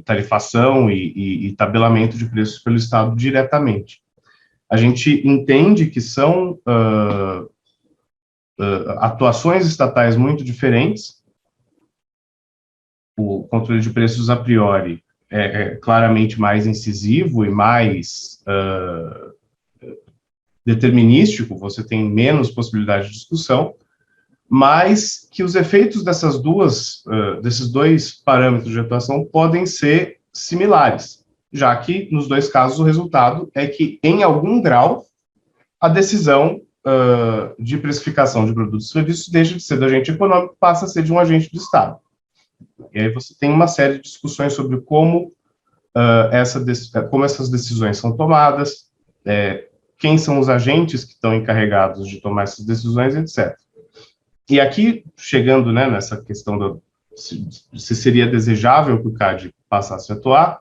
tarifação e tabelamento de preços pelo Estado diretamente. A gente entende que são atuações estatais muito diferentes. O controle de preços a priori é claramente mais incisivo e mais determinístico, você tem menos possibilidade de discussão, mas que os efeitos desses dois parâmetros de atuação podem ser similares, já que, nos dois casos, o resultado é que, em algum grau, a decisão de precificação de produtos e serviços deixa de ser do agente econômico, passa a ser de um agente do Estado. E aí você tem uma série de discussões sobre como essas decisões são tomadas, quem são os agentes que estão encarregados de tomar essas decisões, etc. E aqui, chegando, né, nessa questão se seria desejável que o CAD passasse a atuar,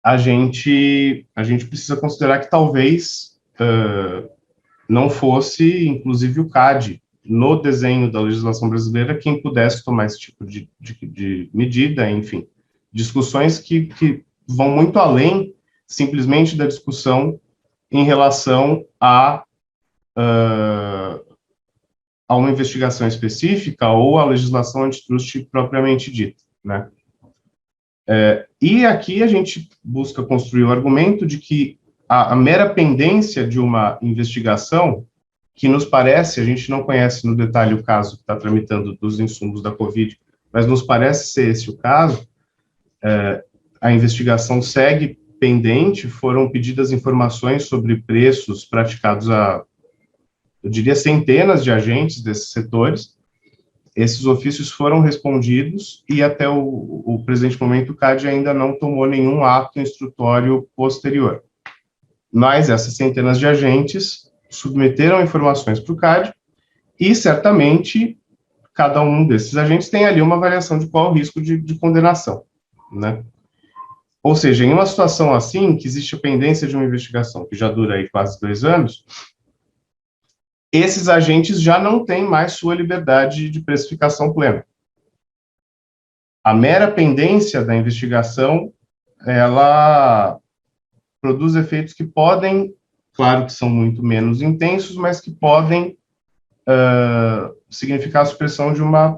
a gente precisa considerar que talvez não fosse, inclusive, o CAD, no desenho da legislação brasileira, quem pudesse tomar esse tipo de medida, enfim, discussões que vão muito além, simplesmente, da discussão em relação a uma investigação específica ou a legislação antitruste propriamente dita, né? E aqui a gente busca construir o argumento de que a mera pendência de uma investigação, que nos parece, a gente não conhece no detalhe o caso que está tramitando dos insumos da Covid, mas nos parece ser esse o caso, a investigação segue pendente, foram pedidas informações sobre preços praticados a, eu diria, centenas de agentes desses setores. Esses ofícios foram respondidos e até o presente momento o CAD ainda não tomou nenhum ato instrutório posterior. Mas essas centenas de agentes submeteram informações para o CAD e, certamente, cada um desses agentes tem ali uma avaliação de qual o risco de condenação, né? Ou seja, em uma situação assim, que existe a pendência de uma investigação que já dura aí quase 2 anos, esses agentes já não têm mais sua liberdade de precificação plena. A mera pendência da investigação, ela produz efeitos que podem, claro que são muito menos intensos, mas que podem significar a supressão de uma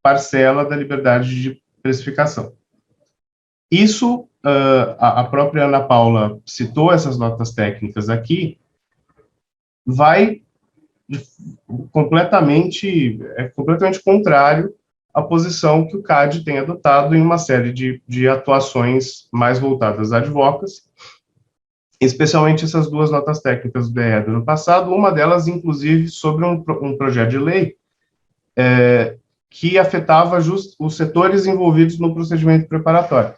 parcela da liberdade de precificação. Isso, a própria Ana Paula citou essas notas técnicas aqui, vai completamente contrário à posição que o CAD tem adotado em uma série de atuações mais voltadas à advocacy, especialmente essas 2 notas técnicas do DE do ano passado, uma delas, inclusive, sobre um projeto de lei que afetava os setores envolvidos no procedimento preparatório.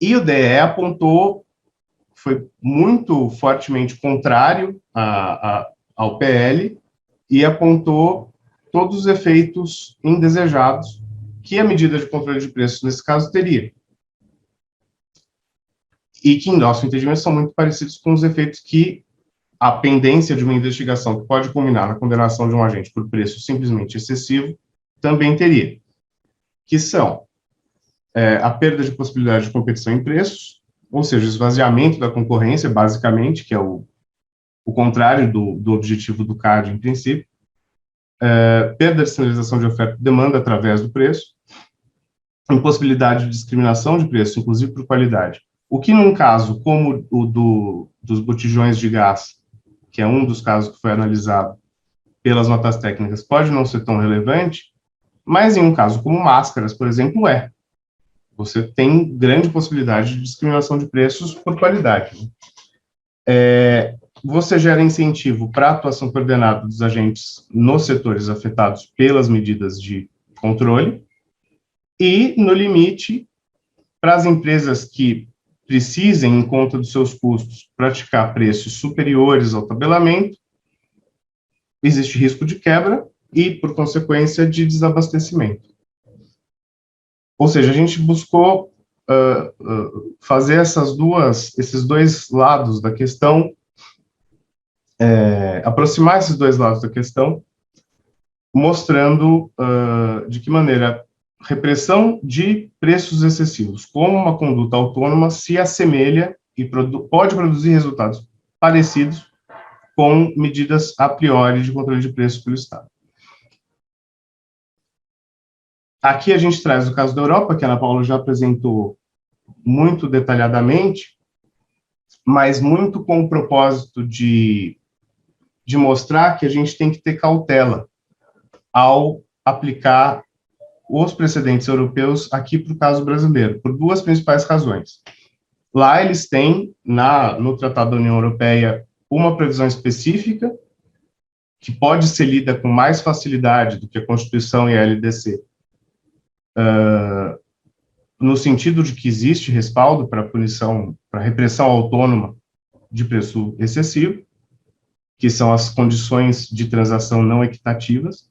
E o DE apontou, foi muito fortemente contrário ao PL e apontou todos os efeitos indesejados que a medida de controle de preços, nesse caso, teria. E que, em nosso entendimento, são muito parecidos com os efeitos que a pendência de uma investigação que pode culminar na condenação de um agente por preço simplesmente excessivo também teria, que são a perda de possibilidade de competição em preços, ou seja, o esvaziamento da concorrência, basicamente, que é o contrário do objetivo do CAD, em princípio, perda de sinalização de oferta e demanda através do preço, impossibilidade de discriminação de preço, inclusive por qualidade. O que, num caso como o dos botijões de gás, que é um dos casos que foi analisado pelas notas técnicas, pode não ser tão relevante, mas em um caso como máscaras, por exemplo, você tem grande possibilidade de discriminação de preços por qualidade. Você gera incentivo para a atuação coordenada dos agentes nos setores afetados pelas medidas de controle e, no limite, para as empresas que precisem, em conta dos seus custos, praticar preços superiores ao tabelamento, existe risco de quebra e, por consequência, de desabastecimento. Ou seja, a gente buscou fazer esses 2 lados da questão, aproximar esses 2 lados da questão, mostrando de que maneira repressão de preços excessivos como uma conduta autônoma se assemelha e pode produzir resultados parecidos com medidas a priori de controle de preços pelo Estado. Aqui a gente traz o caso da Europa, que a Ana Paula já apresentou muito detalhadamente, mas muito com o propósito de mostrar que a gente tem que ter cautela ao aplicar os precedentes europeus aqui para o caso brasileiro, por 2 principais razões. Lá eles têm, no Tratado da União Europeia, uma previsão específica, que pode ser lida com mais facilidade do que a Constituição e a LDC, no sentido de que existe respaldo para punição, para repressão autônoma de preço excessivo, que são as condições de transação não equitativas.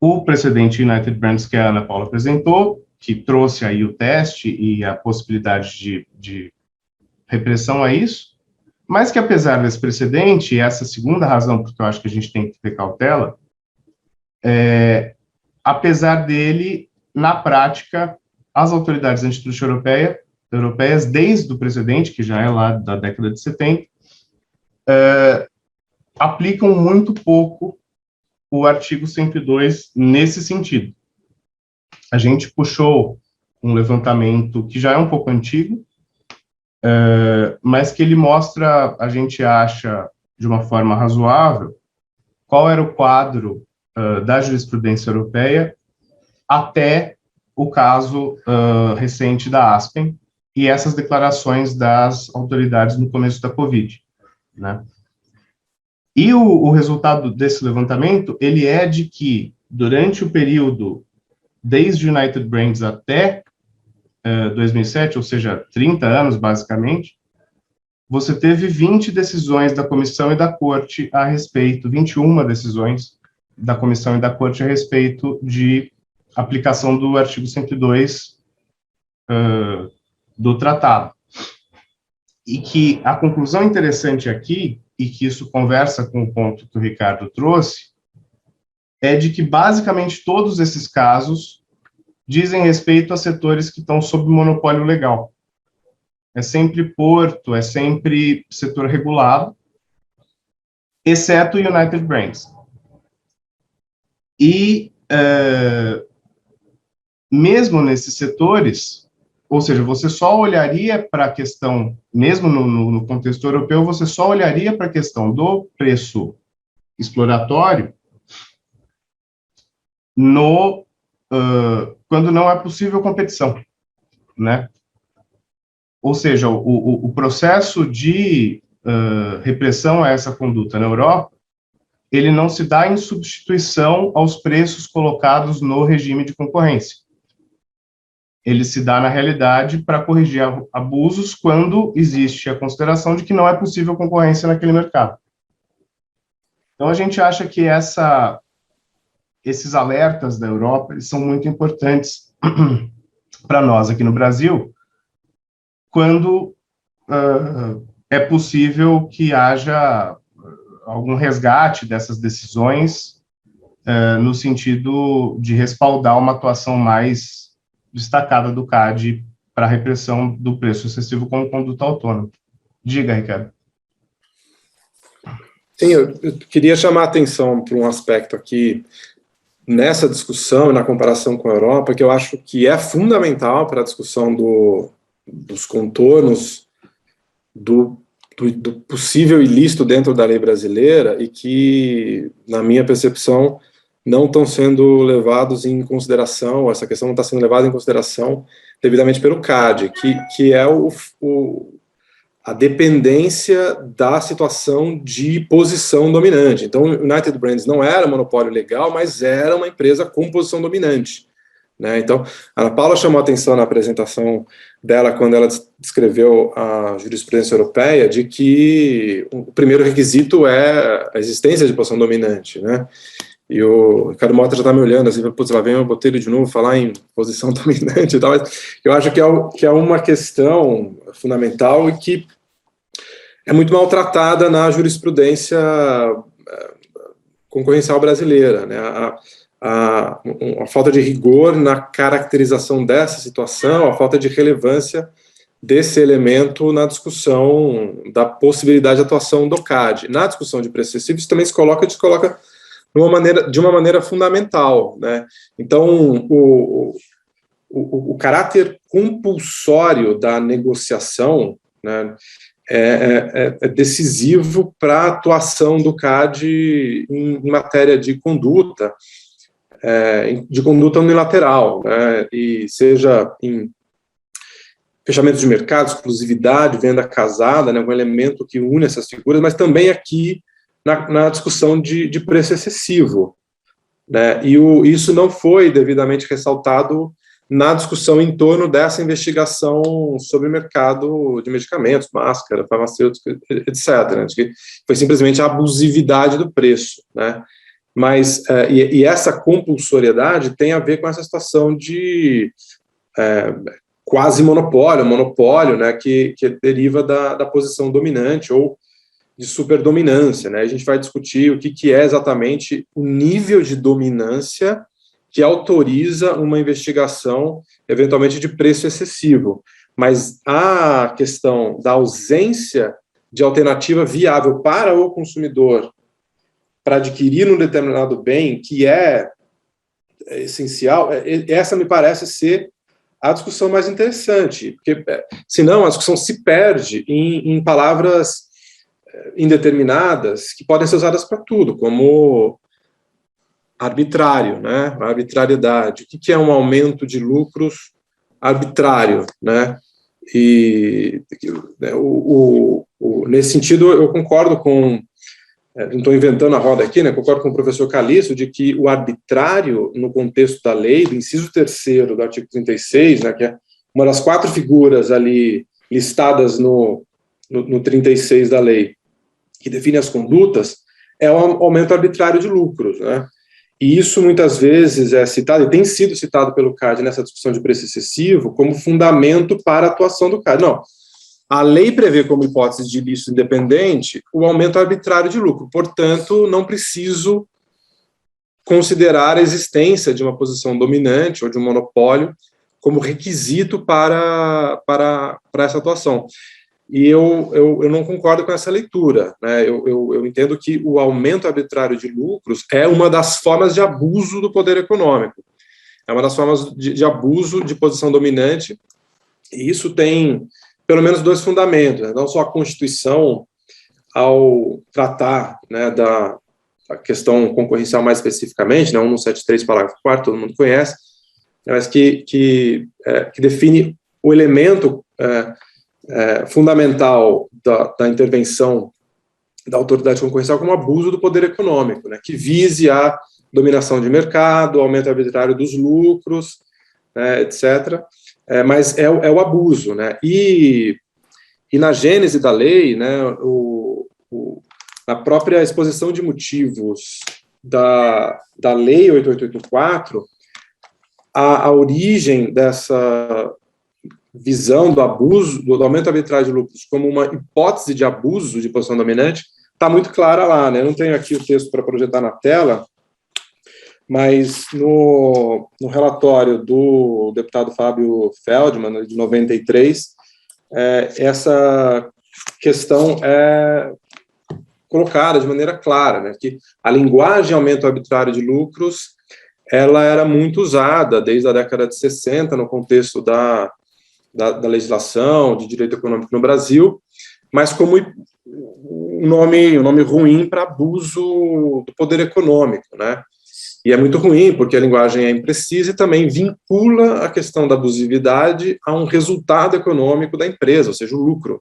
O precedente United Brands que a Ana Paula apresentou, que trouxe aí o teste e a possibilidade de repressão a isso, mas que apesar desse precedente, e essa segunda razão porque eu acho que a gente tem que ter cautela, apesar dele, na prática, as autoridades antitrust europeias, desde o precedente, que já é lá da década de 70, aplicam muito pouco o artigo 102 nesse sentido. A gente puxou um levantamento que já é um pouco antigo, mas que ele mostra, a gente acha, de uma forma razoável, qual era o quadro da jurisprudência europeia até o caso recente da Aspen e essas declarações das autoridades no começo da Covid, né? E o resultado desse levantamento, ele é de que, durante o período, desde United Brands até 2007, ou seja, 30 anos, basicamente, você teve 20 decisões da Comissão e da Corte a respeito, 21 decisões da Comissão e da Corte a respeito de aplicação do artigo 102 do tratado. E que a conclusão interessante aqui, e que isso conversa com o ponto que o Ricardo trouxe, é de que basicamente todos esses casos dizem respeito a setores que estão sob monopólio legal. É sempre porto, é sempre setor regulado, exceto o United Brands. E, mesmo nesses setores, ou seja, você só olharia para a questão, mesmo no contexto europeu, você só olharia para a questão do preço exploratório quando não é possível competição, né? Ou seja, o processo de repressão a essa conduta na Europa, ele não se dá em substituição aos preços colocados no regime de concorrência. Ele se dá, na realidade, para corrigir abusos quando existe a consideração de que não é possível concorrência naquele mercado. Então, a gente acha que esses alertas da Europa, eles são muito importantes para nós aqui no Brasil, quando é possível que haja algum resgate dessas decisões no sentido de respaldar uma atuação mais destacada do CAD para a repressão do preço excessivo como conduta autônoma. Diga, Ricardo. Sim, eu queria chamar a atenção para um aspecto aqui, nessa discussão e na comparação com a Europa, que eu acho que é fundamental para a discussão dos contornos do possível ilícito dentro da lei brasileira e que, na minha percepção, não estão sendo levados em consideração, essa questão não está sendo levada em consideração devidamente pelo CAD, que é a dependência da situação de posição dominante. Então, o United Brands não era monopólio legal, mas era uma empresa com posição dominante, né? Então, a Ana Paula chamou a atenção na apresentação dela, quando ela descreveu a jurisprudência europeia, de que o primeiro requisito é a existência de posição dominante, né? E o Ricardo Mota já está me olhando, assim, putz, lá vem o Botelho de novo falar em posição dominante e tal, mas eu acho que é uma questão fundamental e que é muito maltratada na jurisprudência concorrencial brasileira, né? A falta de rigor na caracterização dessa situação, a falta de relevância desse elemento na discussão da possibilidade de atuação do CAD. Na discussão de preços excessivos também se coloca de uma maneira fundamental, né? Então, o caráter compulsório da negociação, né, é decisivo para a atuação do CAD em matéria de conduta unilateral, né, e seja em fechamento de mercado, exclusividade, venda casada, né, um elemento que une essas figuras, mas também aqui na discussão de preço excessivo, né, e isso não foi devidamente ressaltado na discussão em torno dessa investigação sobre o mercado de medicamentos, máscara, farmacêuticos, etc., né, que foi simplesmente a abusividade do preço, né, mas e essa compulsoriedade tem a ver com essa situação de quase monopólio, né, que deriva da posição dominante ou de superdominância, né? A gente vai discutir o que é exatamente o nível de dominância que autoriza uma investigação, eventualmente, de preço excessivo. Mas a questão da ausência de alternativa viável para o consumidor para adquirir um determinado bem, que é essencial, essa me parece ser a discussão mais interessante, porque senão a discussão se perde em palavras indeterminadas que podem ser usadas para tudo, como arbitrário, né? A arbitrariedade. O que é um aumento de lucros arbitrário, né? E nesse sentido eu concordo com, não estou inventando a roda aqui, né? Concordo com o professor Calisto de que o arbitrário, no contexto da lei, do inciso 3º do artigo 36, né, que é uma das 4 figuras ali listadas no 36 da lei, que define as condutas, é o aumento arbitrário de lucros, né? E isso muitas vezes é citado, e tem sido citado pelo CAD nessa discussão de preço excessivo, como fundamento para a atuação do CAD. Não, a lei prevê como hipótese de ilícito independente o aumento arbitrário de lucro, portanto, não preciso considerar a existência de uma posição dominante ou de um monopólio como requisito para essa atuação. E eu não concordo com essa leitura, né? Eu entendo que o aumento arbitrário de lucros é uma das formas de abuso do poder econômico, é uma das formas de abuso de posição dominante, e isso tem pelo menos 2 fundamentos, né? Não só a Constituição, ao tratar, né, da questão concorrencial mais especificamente, né, 173, parágrafo 4º, todo mundo conhece, mas que define o elemento fundamental da intervenção da autoridade concorrencial como abuso do poder econômico, né, que vise a dominação de mercado, aumento arbitrário dos lucros, né, etc. Mas é o abuso, né? E na gênese da lei, né, a própria exposição de motivos da Lei 8884, a origem dessa visão do abuso, do aumento arbitrário de lucros como uma hipótese de abuso de posição dominante, está muito clara lá, né? Eu não tenho aqui o texto para projetar na tela, mas no relatório do deputado Fábio Feldman, de 93, essa questão é colocada de maneira clara, né? Que a linguagem aumento arbitrário de lucros, ela era muito usada desde a década de 60, no contexto da legislação de direito econômico no Brasil, mas como um nome ruim para abuso do poder econômico, né? E é muito ruim, porque a linguagem é imprecisa e também vincula a questão da abusividade a um resultado econômico da empresa, ou seja, o lucro,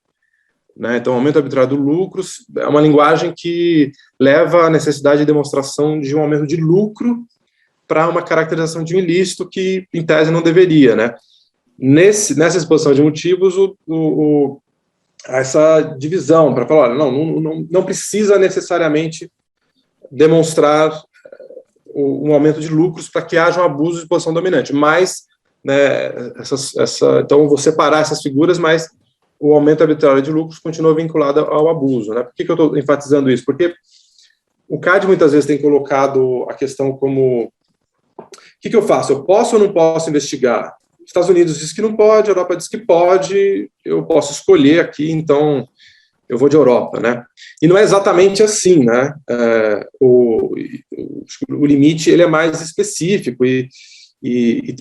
né? Então, o aumento arbitrário do lucro é uma linguagem que leva à necessidade de demonstração de um aumento de lucro para uma caracterização de um ilícito que, em tese, não deveria, né? Nessa exposição de motivos, essa divisão, para falar, olha, não precisa necessariamente demonstrar um aumento de lucros para que haja um abuso de posição dominante, mas, né, então, vou separar essas figuras, mas o aumento arbitrário de lucros continua vinculado ao abuso, né? Por que eu estou enfatizando isso? Porque o CAD muitas vezes tem colocado a questão como, o que eu faço? Eu posso ou não posso investigar? Estados Unidos diz que não pode, a Europa diz que pode, eu posso escolher aqui, então eu vou de Europa, né? E não é exatamente assim, né? O limite, ele é mais específico e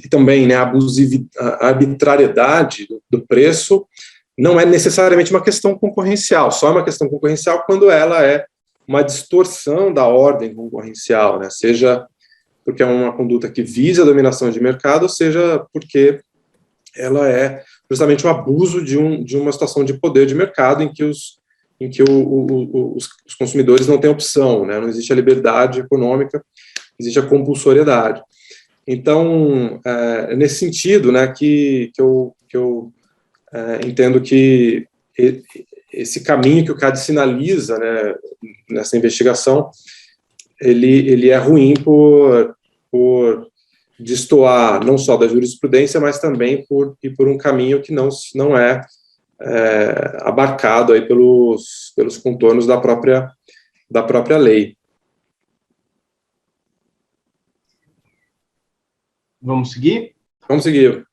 também, né, a arbitrariedade do preço não é necessariamente uma questão concorrencial, só é uma questão concorrencial quando ela é uma distorção da ordem concorrencial, né? Seja porque é uma conduta que visa a dominação de mercado, seja porque ela é justamente um abuso de uma situação de poder de mercado em que os consumidores não têm opção, né? Não existe a liberdade econômica, existe a compulsoriedade. Então, é nesse sentido, né, que eu entendo que esse caminho que o CAD sinaliza, né, nessa investigação, ele é ruim por destoar não só da jurisprudência, mas também por um caminho que não é abarcado aí pelos contornos da própria lei. Vamos seguir? Vamos seguir.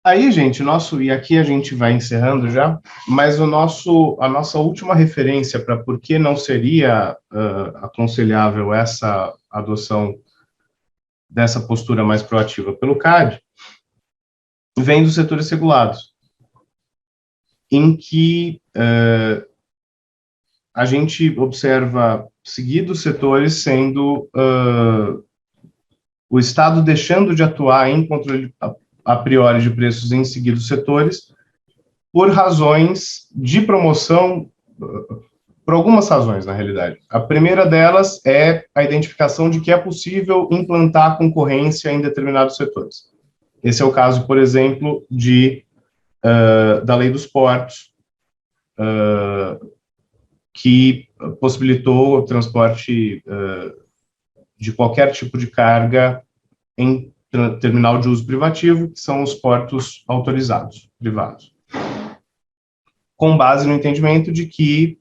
Aí, gente, e aqui a gente vai encerrando já, mas a nossa última referência para por que não seria aconselhável essa adoção dessa postura mais proativa pelo CAD vem dos setores regulados, em que a gente observa seguidos setores sendo o Estado deixando de atuar em controle a priori de preços em seguidos setores por razões de promoção, por algumas razões, na realidade. A primeira delas é a identificação de que é possível implantar concorrência em determinados setores. Esse é o caso, por exemplo, da Lei dos Portos, que possibilitou o transporte de qualquer tipo de carga em terminal de uso privativo, que são os portos autorizados, privados, com base no entendimento de que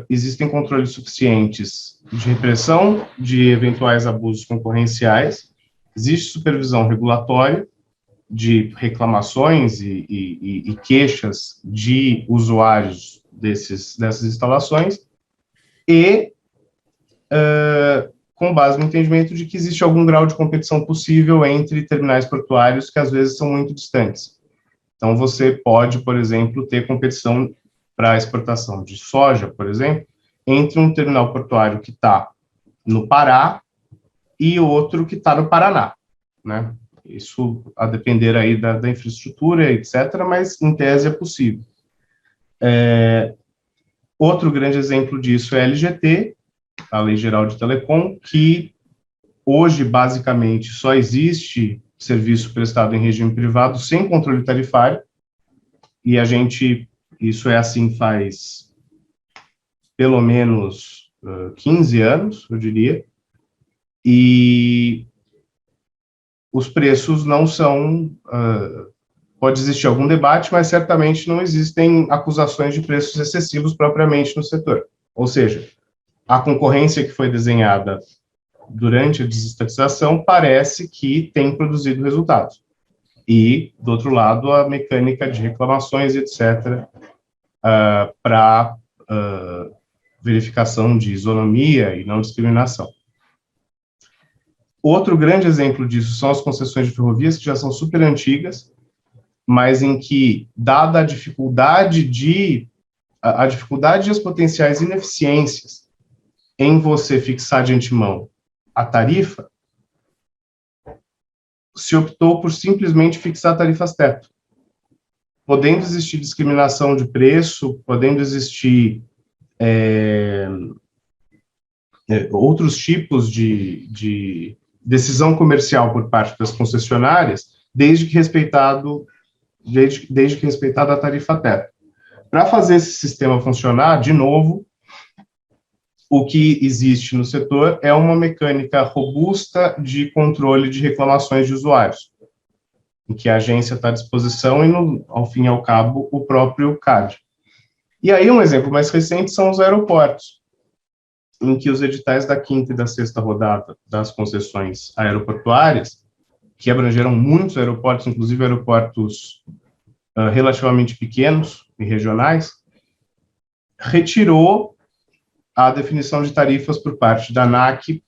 existem controles suficientes de repressão de eventuais abusos concorrenciais, existe supervisão regulatória de reclamações e queixas de usuários dessas instalações, e com base no entendimento de que existe algum grau de competição possível entre terminais portuários que às vezes são muito distantes. Então, você pode, por exemplo, ter competição para a exportação de soja, por exemplo, entre um terminal portuário que está no Pará e outro que está no Paraná, né? Isso a depender aí da infraestrutura, etc., mas em tese é possível. Outro grande exemplo disso é a LGT, a Lei Geral de Telecom, que hoje, basicamente, só existe serviço prestado em regime privado sem controle tarifário, e isso é assim faz pelo menos 15 anos, eu diria, e os preços não são... pode existir algum debate, mas certamente não existem acusações de preços excessivos propriamente no setor. Ou seja, a concorrência que foi desenhada durante a desestatização parece que tem produzido resultados. E, do outro lado, a mecânica de reclamações, etc., para verificação de isonomia e não discriminação. Outro grande exemplo disso são as concessões de ferrovias, que já são super antigas, mas em que, dada a dificuldade e as potenciais ineficiências em você fixar de antemão a tarifa, se optou por simplesmente fixar tarifas teto. Podendo existir discriminação de preço, podendo existir outros tipos de decisão comercial por parte das concessionárias, desde que respeitada a tarifa teto. Para fazer esse sistema funcionar, de novo, o que existe no setor é uma mecânica robusta de controle de reclamações de usuários, em que a agência está à disposição e, ao fim e ao cabo, o próprio CAD. E aí, um exemplo mais recente são os aeroportos, em que os editais da quinta e da sexta rodada das concessões aeroportuárias, que abrangeram muitos aeroportos, inclusive aeroportos relativamente pequenos e regionais, retirou a definição de tarifas por parte da ANAC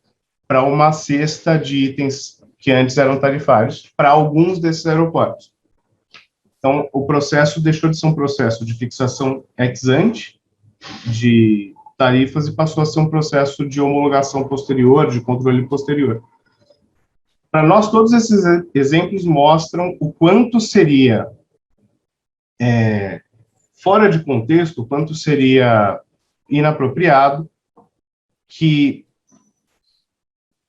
para uma cesta de itens que antes eram tarifários para alguns desses aeroportos. Então, o processo deixou de ser um processo de fixação ex ante de tarifas e passou a ser um processo de homologação posterior, de controle posterior. Para nós, todos esses exemplos mostram o quanto seria fora de contexto, o quanto seria inapropriado que,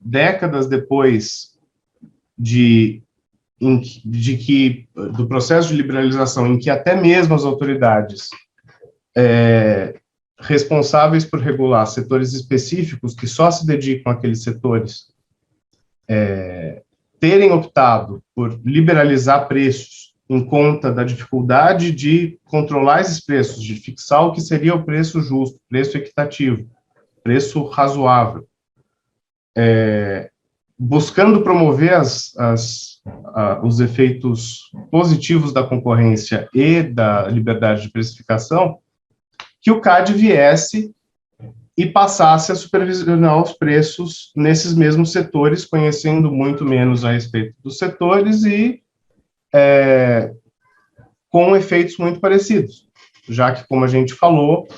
décadas depois do processo de liberalização, em que até mesmo as autoridades responsáveis por regular setores específicos que só se dedicam àqueles setores, terem optado por liberalizar preços em conta da dificuldade de controlar esses preços, de fixar o que seria o preço justo, preço equitativo, preço razoável, buscando promover os efeitos positivos da concorrência e da liberdade de precificação, que o CAD viesse e passasse a supervisionar os preços nesses mesmos setores, conhecendo muito menos a respeito dos setores e com efeitos muito parecidos, já que, como a gente falou,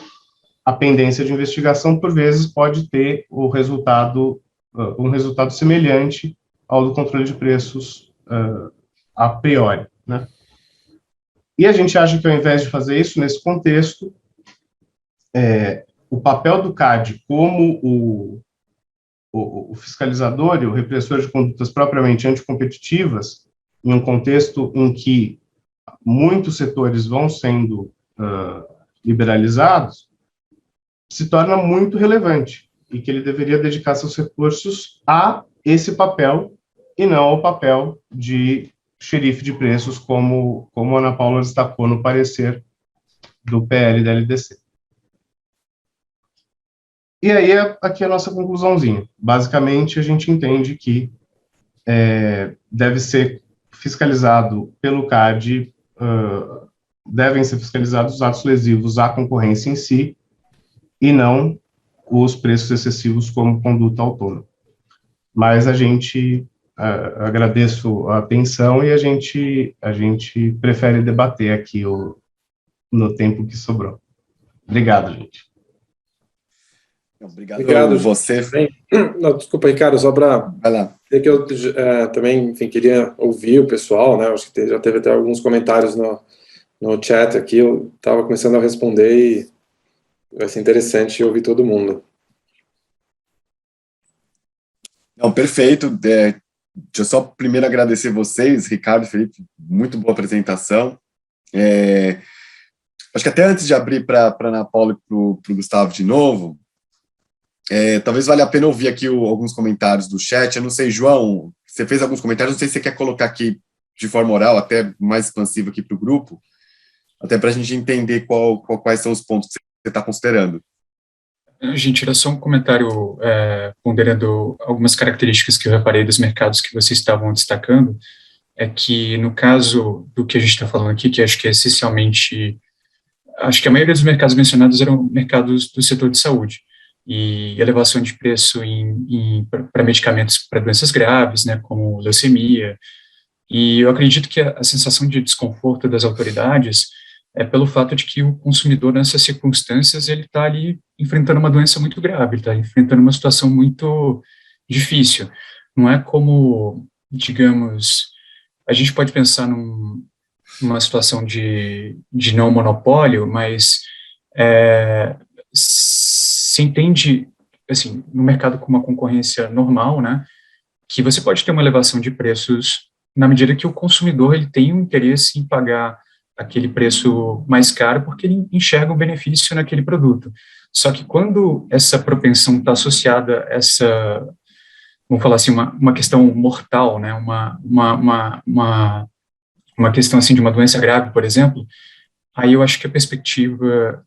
a pendência de investigação, por vezes, pode ter um resultado semelhante ao do controle de preços a priori, né? E a gente acha que, ao invés de fazer isso, nesse contexto, o papel do CAD como o fiscalizador e o repressor de condutas propriamente anticompetitivas, em um contexto em que muitos setores vão sendo liberalizados, se torna muito relevante e que ele deveria dedicar seus recursos a esse papel e não ao papel de xerife de preços, como a Ana Paula destacou no parecer do PL da LDC. E aí, aqui a nossa conclusãozinha. Basicamente, a gente entende que deve ser fiscalizado pelo CAD, devem ser fiscalizados os atos lesivos à concorrência em si, e não os preços excessivos como conduta autônoma. Mas a gente agradeço a atenção e a gente prefere debater aqui no tempo que sobrou. Obrigado, gente. Obrigado você. Não, desculpa, Ricardo, só para dizer que eu também, enfim, queria ouvir o pessoal, né? Acho que já teve até alguns comentários no chat aqui, eu estava começando a responder e vai ser interessante ouvir todo mundo. Não, perfeito. Deixa eu só primeiro agradecer vocês, Ricardo e Felipe, muito boa apresentação. Acho que até antes de abrir para a Ana Paula e para o Gustavo de novo, talvez valha a pena ouvir aqui alguns comentários do chat. Eu não sei, João, você fez alguns comentários, não sei se você quer colocar aqui de forma oral, até mais expansiva aqui para o grupo, até para a gente entender quais são os pontos que você está considerando. Gente, era só um comentário ponderando algumas características que eu reparei dos mercados que vocês estavam destacando, é que no caso do que a gente está falando aqui, que acho que é essencialmente, acho que a maioria dos mercados mencionados eram mercados do setor de saúde, e elevação de preço para medicamentos para doenças graves, né, como leucemia, e eu acredito que a sensação de desconforto das autoridades é pelo fato de que o consumidor, nessas circunstâncias, ele está ali enfrentando uma doença muito grave, ele está enfrentando uma situação muito difícil. Não é como, digamos, a gente pode pensar numa situação de não monopólio, mas se entende, assim, no mercado com uma concorrência normal, né, que você pode ter uma elevação de preços na medida que o consumidor ele tem um interesse em pagar aquele preço mais caro porque ele enxerga um benefício naquele produto. Só que quando essa propensão está associada a essa, vamos falar assim, uma questão mortal, né, uma questão assim de uma doença grave, por exemplo, aí eu acho que a perspectiva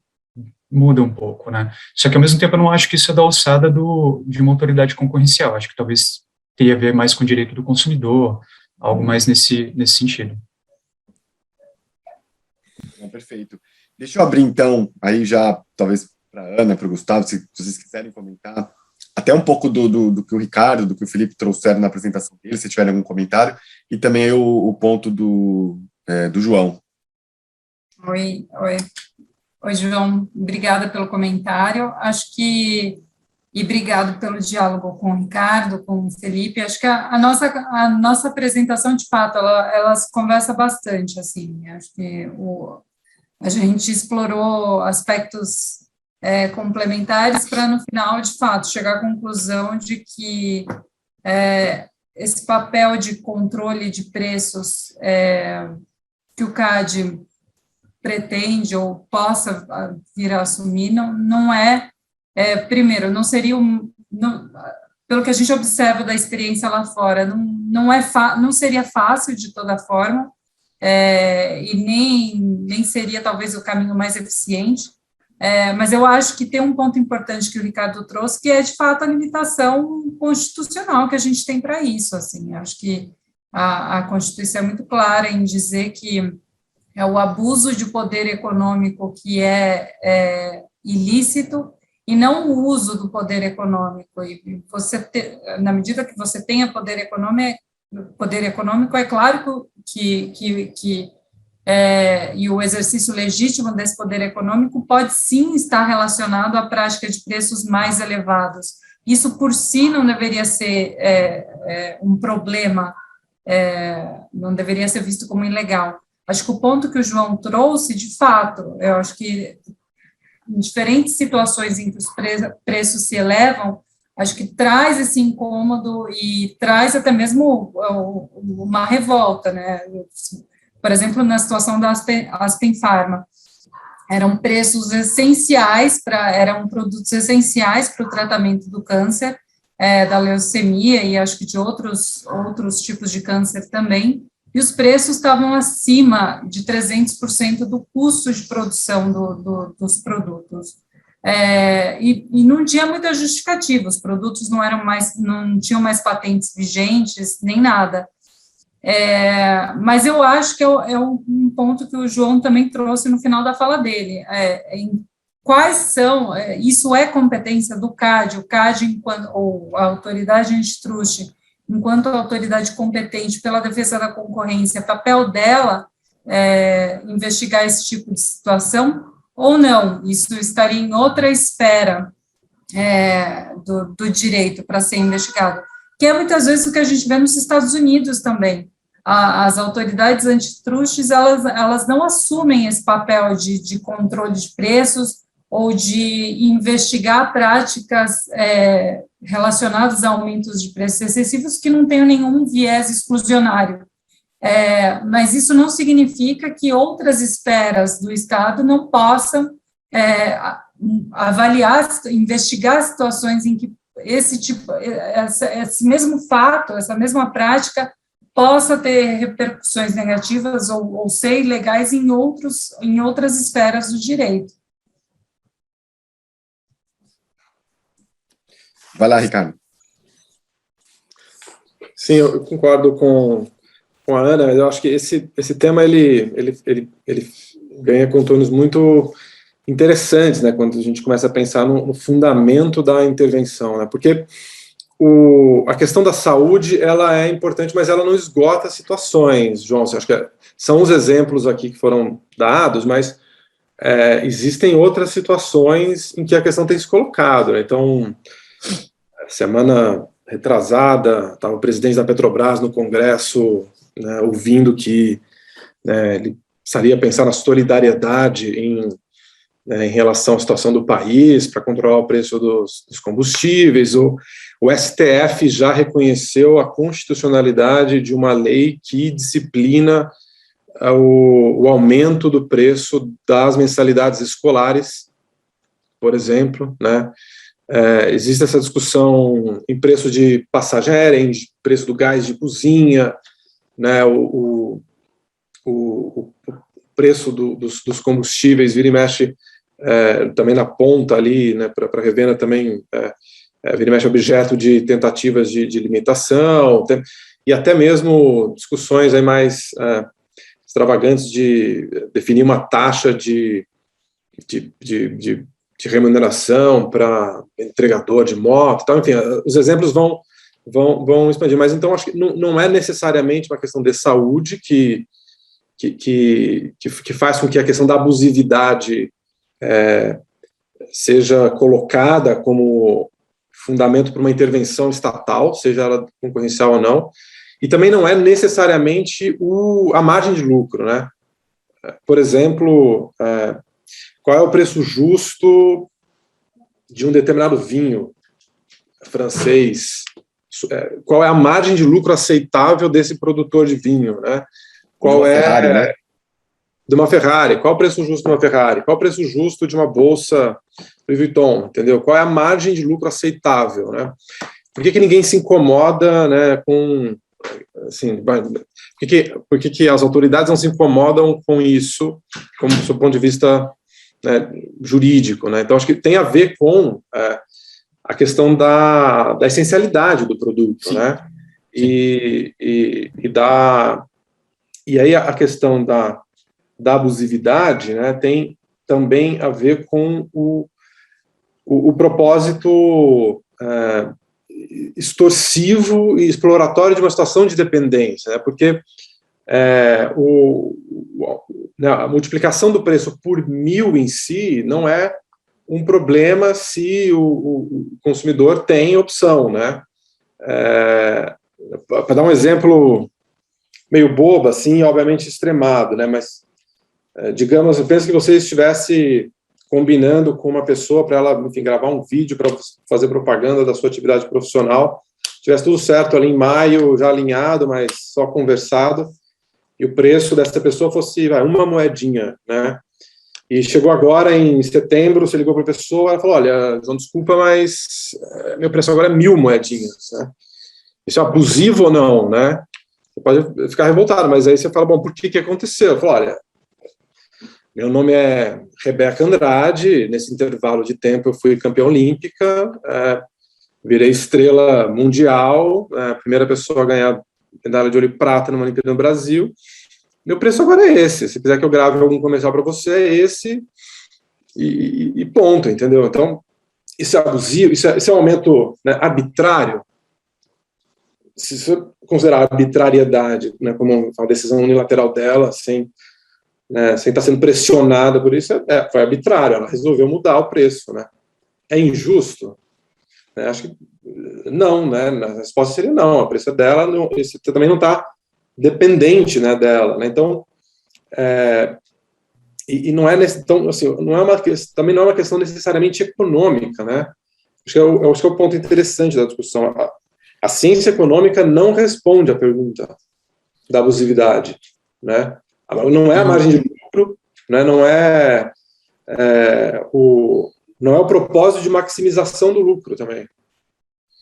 muda um pouco, né. Só que ao mesmo tempo eu não acho que isso é da alçada de uma autoridade concorrencial, acho que talvez tenha a ver mais com o direito do consumidor, algo mais nesse sentido. Perfeito. Deixa eu abrir, então, aí já, talvez, para a Ana, para o Gustavo, se vocês quiserem comentar, até um pouco do que o Ricardo, do que o Felipe trouxeram na apresentação dele, se tiverem algum comentário, e também o ponto do João. Oi, João, obrigada pelo comentário. Acho que, e obrigado pelo diálogo com o Ricardo, com o Felipe. Acho que a nossa apresentação, de fato, ela conversa bastante, assim. Acho que a gente explorou aspectos complementares para, no final, de fato, chegar à conclusão de que esse papel de controle de preços que o CAD pretende ou possa vir a assumir, não é, primeiro, não seria pelo que a gente observa da experiência lá fora, não seria fácil de toda forma, e nem seria talvez o caminho mais eficiente, mas eu acho que tem um ponto importante que o Ricardo trouxe, que é, de fato, a limitação constitucional que a gente tem para isso, assim. Acho que a Constituição é muito clara em dizer que é o abuso de poder econômico que é ilícito e não o uso do poder econômico. E na medida que você tenha poder econômico, é claro e o exercício legítimo desse poder econômico pode sim estar relacionado à prática de preços mais elevados. Isso por si não deveria ser um problema, não deveria ser visto como ilegal. Acho que o ponto que o João trouxe, de fato, eu acho que em diferentes situações em que os preços se elevam, acho que traz esse incômodo e traz até mesmo uma revolta, né? Por exemplo, na situação da Aspen Pharma, eram preços essenciais, eram produtos essenciais para o tratamento do câncer, da leucemia e acho que de outros tipos de câncer também, e os preços estavam acima de 300% do custo de produção dos produtos. E não tinha muita justificativa, os produtos não tinham mais patentes vigentes, nem nada. Mas eu acho que é um ponto que o João também trouxe no final da fala dele. Quais são, isso é competência do CAD, o CAD, ou a autoridade antitrust, enquanto autoridade competente pela defesa da concorrência, papel dela investigar esse tipo de situação, ou não, isso estaria em outra esfera do direito para ser investigado, que é muitas vezes o que a gente vê nos Estados Unidos também. As autoridades antitrustes, elas não assumem esse papel de controle de preços ou de investigar práticas relacionadas a aumentos de preços excessivos que não tenham nenhum viés exclusionário. Mas isso não significa que outras esferas do Estado não possam avaliar, investigar situações em que esse mesmo fato, essa mesma prática possa ter repercussões negativas ou ser ilegais em outras esferas do direito. Vai lá, Ricardo. Sim, eu concordo com a Ana, mas eu acho que esse tema ele ganha contornos muito interessantes, né, quando a gente começa a pensar no fundamento da intervenção, né, porque a questão da saúde, ela é importante, mas ela não esgota situações, João, acho que são os exemplos aqui que foram dados, mas existem outras situações em que a questão tem se colocado, né? Então, semana retrasada, estava o presidente da Petrobras no Congresso, né, ouvindo que ele precisaria pensar na solidariedade em relação à situação do país, para controlar o preço dos combustíveis. O STF já reconheceu a constitucionalidade de uma lei que disciplina o aumento do preço das mensalidades escolares, por exemplo, né? Existe essa discussão em preço de passagem aérea, em preço do gás de cozinha, né? O preço dos combustíveis vira e mexe também na ponta ali, né, para a revenda também vira e mexe objeto de tentativas de limitação, e até mesmo discussões aí mais extravagantes de definir uma taxa de remuneração para entregador de moto, tal. Enfim, os exemplos vão expandir, mas então acho que não é necessariamente uma questão de saúde que faz com que a questão da abusividade seja colocada como fundamento para uma intervenção estatal, seja ela concorrencial ou não, e também não é necessariamente a margem de lucro, né? Por exemplo, qual é o preço justo de um determinado vinho francês? Qual é a margem de lucro aceitável desse produtor de vinho, né? Qual é Ferrari, né? De uma Ferrari? Qual o preço justo de uma Ferrari? Qual o preço justo de uma bolsa Louis Vuitton? Entendeu? Qual é a margem de lucro aceitável, né? Por que ninguém se incomoda, né, com assim, por que as autoridades não se incomodam com isso, como do seu ponto de vista, né, jurídico, né? Então acho que tem a ver com a questão da essencialidade do produto, sim, né? E aí a questão da abusividade, né, tem também a ver com o propósito extorsivo e exploratório de uma situação de dependência, né? Porque a multiplicação do preço por 1.000 em si não é um problema se o consumidor tem opção, né? Para dar um exemplo meio bobo, assim, obviamente extremado, né? Mas, digamos, eu penso que você estivesse combinando com uma pessoa para ela, enfim, gravar um vídeo para fazer propaganda da sua atividade profissional, tivesse tudo certo ali em maio, já alinhado, mas só conversado, e o preço dessa pessoa fosse uma moedinha, né? E chegou agora em setembro, você ligou para a pessoa, ela falou, olha, João, desculpa, mas meu preço agora é 1.000 moedinhas, né? Isso é abusivo ou não, né? Você pode ficar revoltado, mas aí você fala, bom, por que aconteceu? Eu falo, olha, meu nome é Rebeca Andrade, nesse intervalo de tempo eu fui campeã olímpica, virei estrela mundial, a primeira pessoa a ganhar medalha de ouro e prata numa Olimpíada no Brasil. Meu preço agora é esse. Se quiser que eu grave algum comercial para você, é esse, e ponto, entendeu? Então, isso é abusivo, isso é um aumento, né, arbitrário. Se você considerar a arbitrariedade, né, como uma decisão unilateral dela, sem estar sendo pressionada por isso, foi arbitrário, ela resolveu mudar o preço, né? É injusto? Acho que não, né? A resposta seria não, o preço é dela, você também não está dependente, né, dela, né? Então, e não é então, assim, também não é uma questão necessariamente econômica, né? Acho que é o ponto interessante da discussão. A ciência econômica não responde à pergunta da abusividade, né? Não é a margem de lucro, né? Não é o propósito de maximização do lucro também,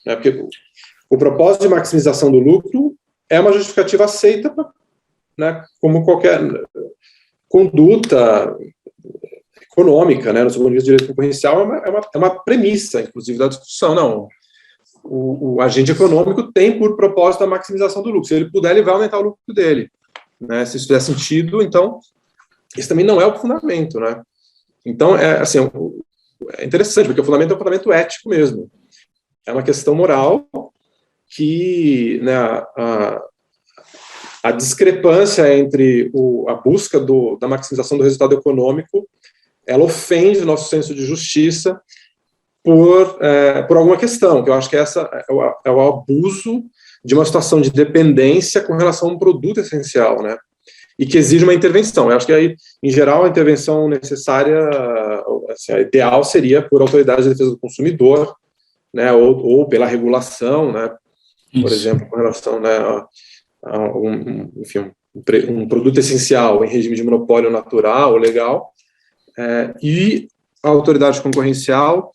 né? Porque o propósito de maximização do lucro é uma justificativa aceita, né, como qualquer conduta econômica, né, no seu ponto de vista de direito concorrencial, é uma premissa, inclusive, da discussão. Não, o agente econômico tem por propósito a maximização do lucro. Se ele puder, ele vai aumentar o lucro dele, né? Se isso fizer sentido, então, esse também não é o fundamento, né? Então, assim, é interessante, porque o fundamento é um fundamento ético mesmo. É uma questão moral que, né, a discrepância entre a busca da maximização do resultado econômico, ela ofende o nosso senso de justiça por alguma questão, que eu acho que essa é o abuso de uma situação de dependência com relação a um produto essencial, né? E que exige uma intervenção. Eu acho que aí, em geral, a intervenção necessária, assim, a ideal seria por autoridade de defesa do consumidor, né, ou pela regulação, né? Por exemplo, com relação, né, um produto essencial em regime de monopólio natural ou legal, e a autoridade concorrencial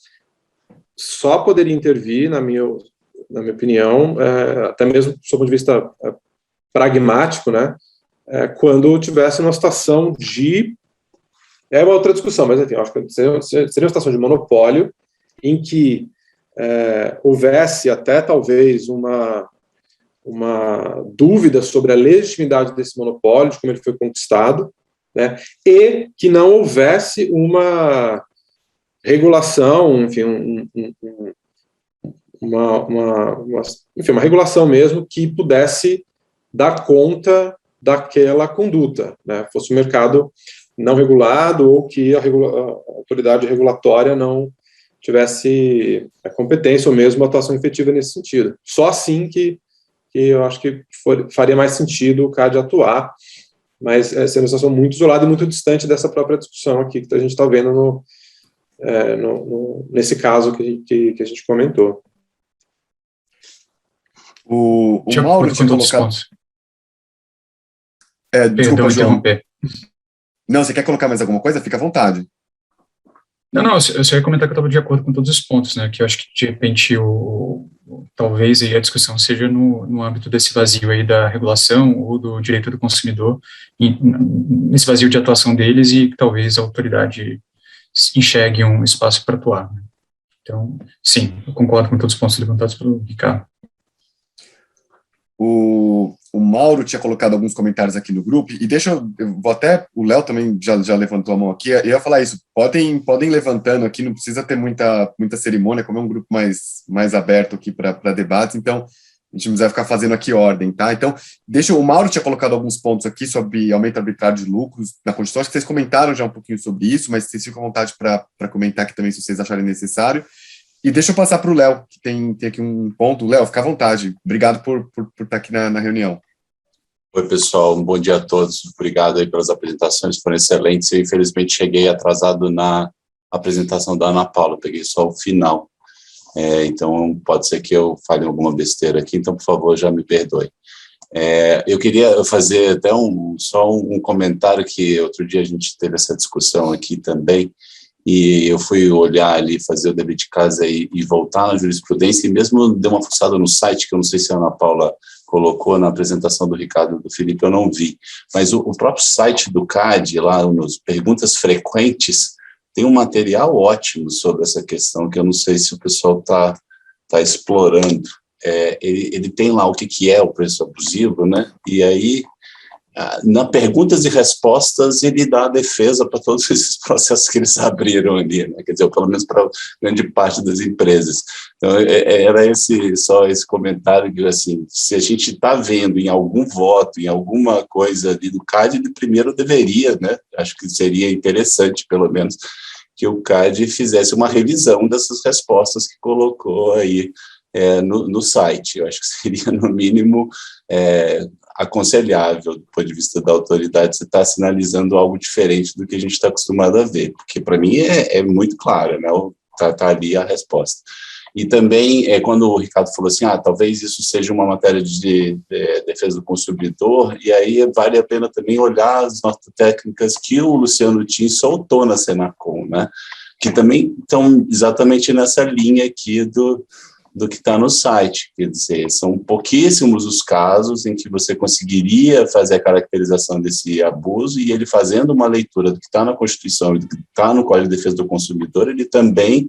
só poderia intervir, na minha opinião, até mesmo do ponto de vista pragmático, né, quando tivesse uma situação de... É uma outra discussão, mas enfim, acho que seria uma situação de monopólio em que houvesse até talvez uma dúvida sobre a legitimidade desse monopólio, de como ele foi conquistado, né, e que não houvesse uma regulação, enfim, uma regulação mesmo que pudesse dar conta daquela conduta, né, fosse um mercado não regulado ou que a autoridade regulatória não tivesse a competência ou mesmo a atuação efetiva nesse sentido. Só assim que eu acho que faria mais sentido o CAD atuar, mas essa é uma situação muito isolada e muito distante dessa própria discussão aqui que a gente está vendo nesse caso que a gente comentou. O Mauro tinha colocado... Desculpa, João. Interromper. Não, você quer colocar mais alguma coisa? Fica à vontade. Não, eu só ia comentar que eu estava de acordo com todos os pontos, né, que eu acho que, de repente, talvez aí a discussão seja no âmbito desse vazio aí da regulação ou do direito do consumidor, nesse vazio de atuação deles e talvez a autoridade enxergue um espaço para atuar. Né. Então, sim, eu concordo com todos os pontos levantados pelo Ricardo. O Mauro tinha colocado alguns comentários aqui no grupo, e o Léo também já levantou a mão aqui, eu ia falar isso, podem levantando aqui, não precisa ter muita cerimônia, como é um grupo mais aberto aqui para debates, então a gente não vai ficar fazendo aqui ordem, tá? Então, o Mauro tinha colocado alguns pontos aqui sobre aumento arbitrário de lucros na Constituição, acho que vocês comentaram já um pouquinho sobre isso, mas vocês ficam à vontade para comentar aqui também, se vocês acharem necessário. E deixa eu passar para o Léo, que tem aqui um ponto. Léo, fica à vontade. Obrigado por estar aqui na reunião. Oi, pessoal. Um bom dia a todos. Obrigado aí pelas apresentações, foram excelentes. Eu, infelizmente, cheguei atrasado na apresentação da Ana Paula, peguei só o final. Então, pode ser que eu fale alguma besteira aqui, então, por favor, já me perdoe. Eu queria fazer até só um comentário, que outro dia a gente teve essa discussão aqui também, e eu fui olhar ali, fazer o dever de casa e voltar na jurisprudência, e mesmo dei uma fuçada no site, que eu não sei se a Ana Paula colocou na apresentação do Ricardo e do Felipe, eu não vi, mas o próprio site do CAD, lá nos perguntas frequentes, tem um material ótimo sobre essa questão, que eu não sei se o pessoal está explorando. Ele tem lá o que é o preço abusivo, né? E aí, na perguntas e respostas, ele dá a defesa para todos esses processos que eles abriram ali, né? Quer dizer, pelo menos para grande parte das empresas. Então, era só esse comentário, que, assim, se a gente está vendo em algum voto, em alguma coisa ali do CAD, ele primeiro deveria, né? Acho que seria interessante, pelo menos, que o CAD fizesse uma revisão dessas respostas que colocou aí no site. Eu acho que seria, no mínimo, aconselhável, do ponto de vista da autoridade, você está sinalizando algo diferente do que a gente está acostumado a ver, porque para mim é muito claro, né? Tá ali a resposta. E também, quando o Ricardo falou assim, talvez isso seja uma matéria de defesa do consumidor, e aí vale a pena também olhar as notas técnicas que o Luciano Tim soltou na Senacom, né? Que também estão exatamente nessa linha aqui do que está no site, quer dizer, são pouquíssimos os casos em que você conseguiria fazer a caracterização desse abuso, e ele, fazendo uma leitura do que está na Constituição e do que está no Código de Defesa do Consumidor, ele também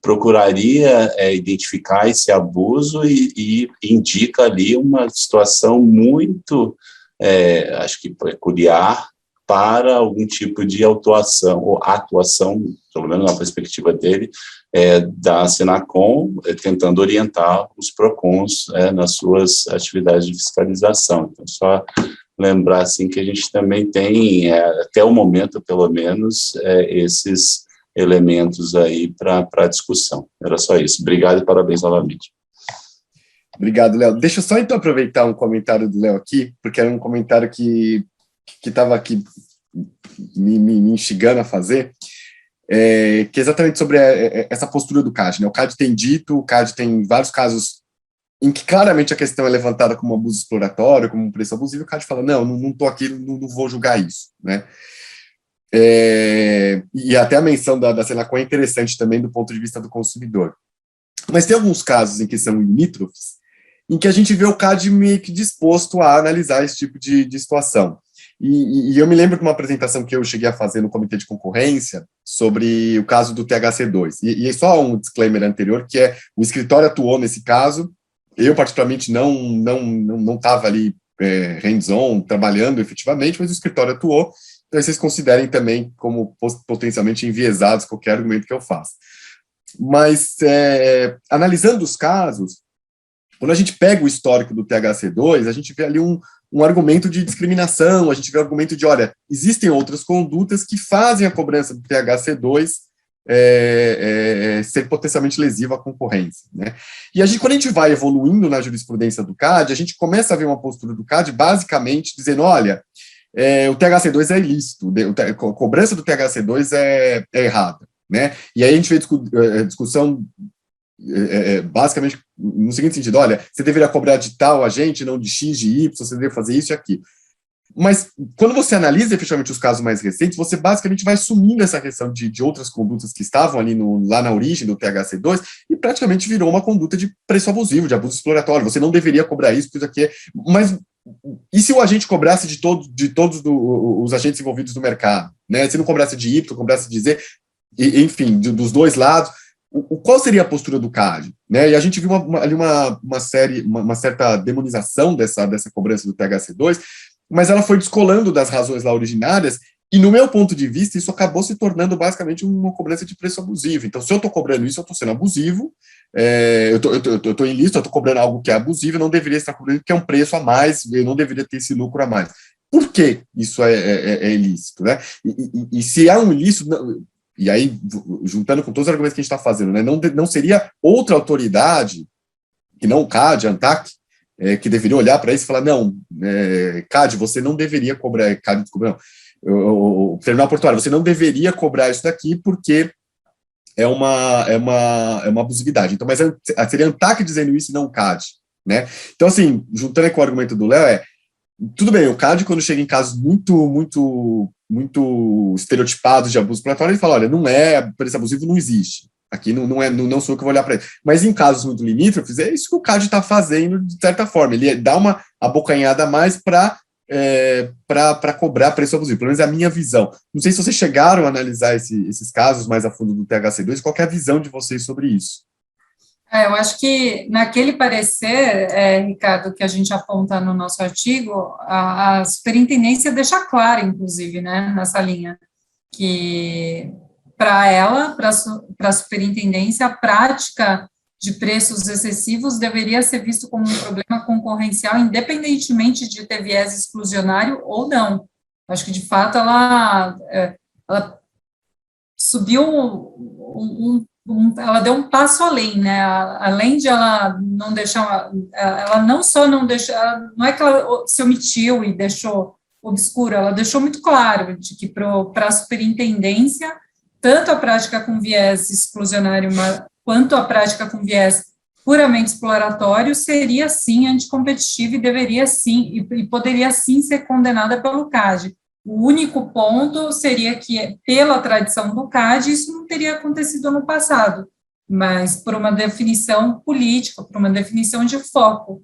procuraria identificar esse abuso e indica ali uma situação muito, acho que peculiar, para algum tipo de atuação, pelo menos na perspectiva dele, da Senacom, tentando orientar os PROCONs nas suas atividades de fiscalização. Então, só lembrar assim, que a gente também tem, até o momento, pelo menos, esses elementos aí para discussão. Era só isso. Obrigado e parabéns novamente. Obrigado, Léo. Deixa eu só, então, aproveitar um comentário do Léo aqui, porque era um comentário que estava aqui me instigando a fazer, que é exatamente sobre essa postura do CAD, né? O CAD tem dito, o CAD tem vários casos em que claramente a questão é levantada como abuso exploratório, como um preço abusivo, e o CAD fala, não estou aqui, não vou julgar isso, né? E até a menção da Senacom é interessante também do ponto de vista do consumidor. Mas tem alguns casos em que são limítrofes, em que a gente vê o CAD meio que disposto a analisar esse tipo de situação. E eu me lembro de uma apresentação que eu cheguei a fazer no Comitê de Concorrência sobre o caso do THC2. E só um disclaimer anterior, que o escritório atuou nesse caso, eu particularmente não estava ali hands-on, trabalhando efetivamente, mas o escritório atuou, então vocês considerem também como potencialmente enviesados qualquer argumento que eu faça. Mas, analisando os casos, quando a gente pega o histórico do THC2, a gente vê ali um argumento de discriminação, a gente vê o argumento de, olha, existem outras condutas que fazem a cobrança do THC2 ser potencialmente lesiva à concorrência, né? E quando a gente vai evoluindo na jurisprudência do CAD, a gente começa a ver uma postura do CAD basicamente dizendo, olha, o THC2 é ilícito, a cobrança do THC2 é errada, né? E aí a gente vê discussão basicamente no seguinte sentido, olha, você deveria cobrar de tal agente, não de X, de Y, você deveria fazer isso e aquilo. Mas quando você analisa efetivamente os casos mais recentes, você basicamente vai sumindo essa questão de outras condutas que estavam ali lá na origem do THC2 e praticamente virou uma conduta de preço abusivo, de abuso exploratório. Você não deveria cobrar isso, porque isso aqui Mas e se o agente cobrasse de todos os agentes envolvidos no mercado? Né? Se não cobrasse de Y, cobrasse de Z, enfim, dos dois lados, qual seria a postura do CAD? Né? E a gente viu ali uma certa demonização dessa cobrança do THC2, mas ela foi descolando das razões lá originárias, e no meu ponto de vista, isso acabou se tornando basicamente uma cobrança de preço abusivo. Então, se eu estou cobrando isso, eu estou sendo abusivo, eu estou ilícito, eu estou cobrando algo que é abusivo, eu não deveria estar cobrando porque é um preço a mais, eu não deveria ter esse lucro a mais. Por que isso é ilícito? Né? E se há um ilícito, e aí, juntando com todos os argumentos que a gente está fazendo, né, não seria outra autoridade, que não o CAD, a ANTAC, que deveria olhar para isso e falar, não, CAD, você não deveria cobrar, CAD, desculpa, não, o terminal portuário, você não deveria cobrar isso daqui porque é uma abusividade. Então, mas seria a ANTAC dizendo isso e não o CAD, né? Então, assim, juntando com o argumento do Léo, tudo bem, o CAD, quando chega em casos muito estereotipados de abuso planetário, ele fala, olha, não é, preço abusivo não existe. Aqui não sou eu que vou olhar para ele. Mas em casos muito limítrofes, é isso que o CAD está fazendo, de certa forma. Ele dá uma abocanhada a mais para cobrar preço abusivo. Pelo menos é a minha visão. Não sei se vocês chegaram a analisar esses casos mais a fundo do THC2, qual que é a visão de vocês sobre isso? Eu acho que naquele parecer, Ricardo, que a gente aponta no nosso artigo, a superintendência deixa claro, inclusive, né, nessa linha, que para a superintendência, a prática de preços excessivos deveria ser visto como um problema concorrencial, independentemente de ter viés exclusionário ou não. Acho que, de fato, ela subiu ela deu um passo além, né? Além de ela não deixar, ela não só não deixou, não é que ela se omitiu e deixou obscuro, ela deixou muito claro de que para a superintendência, tanto a prática com viés exclusionário quanto a prática com viés puramente exploratório seria sim anticompetitiva e deveria sim, e poderia sim ser condenada pelo CAD. O único ponto seria que, pela tradição do CAD, isso não teria acontecido no passado, mas por uma definição política, por uma definição de foco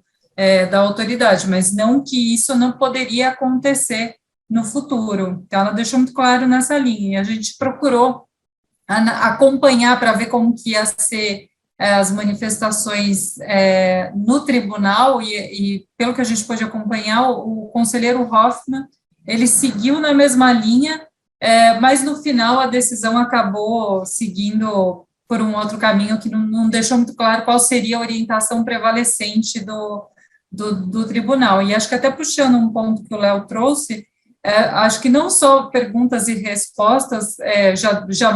da autoridade, mas não que isso não poderia acontecer no futuro. Então, ela deixou muito claro nessa linha, e a gente procurou acompanhar para ver como que ia ser as manifestações no tribunal, e pelo que a gente pôde acompanhar, o conselheiro Hoffmann, ele seguiu na mesma linha, mas no final a decisão acabou seguindo por um outro caminho que não deixou muito claro qual seria a orientação prevalecente do tribunal. E acho que até puxando um ponto que o Léo trouxe, acho que não só perguntas e respostas já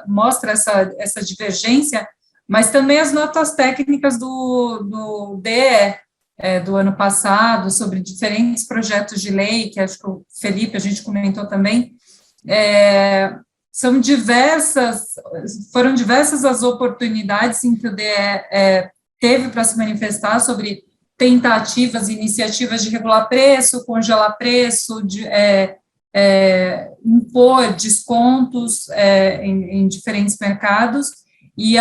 mostra essa divergência, mas também as notas técnicas do DE, do ano passado, sobre diferentes projetos de lei, que acho que o Felipe, a gente comentou também, foram diversas as oportunidades em que o DE teve para se manifestar sobre tentativas e iniciativas de regular preço, congelar preço, impor descontos em diferentes mercados, e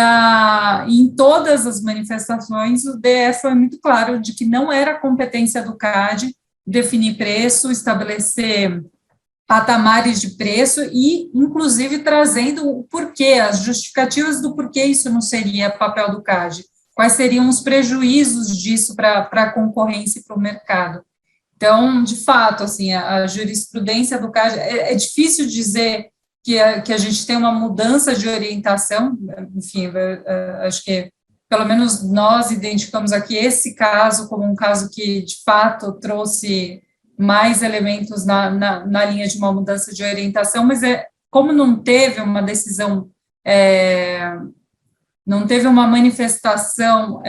em todas as manifestações o DE foi muito claro de que não era competência do CAD definir preço, estabelecer patamares de preço e, inclusive, trazendo o porquê, as justificativas do porquê isso não seria papel do CAD, quais seriam os prejuízos disso para a concorrência e para o mercado. Então, de fato, assim, a jurisprudência do CAD, é difícil dizer que a gente tem uma mudança de orientação, enfim, acho que, pelo menos nós identificamos aqui esse caso como um caso que, de fato, trouxe mais elementos na linha de uma mudança de orientação, mas como não teve uma decisão, não teve uma manifestação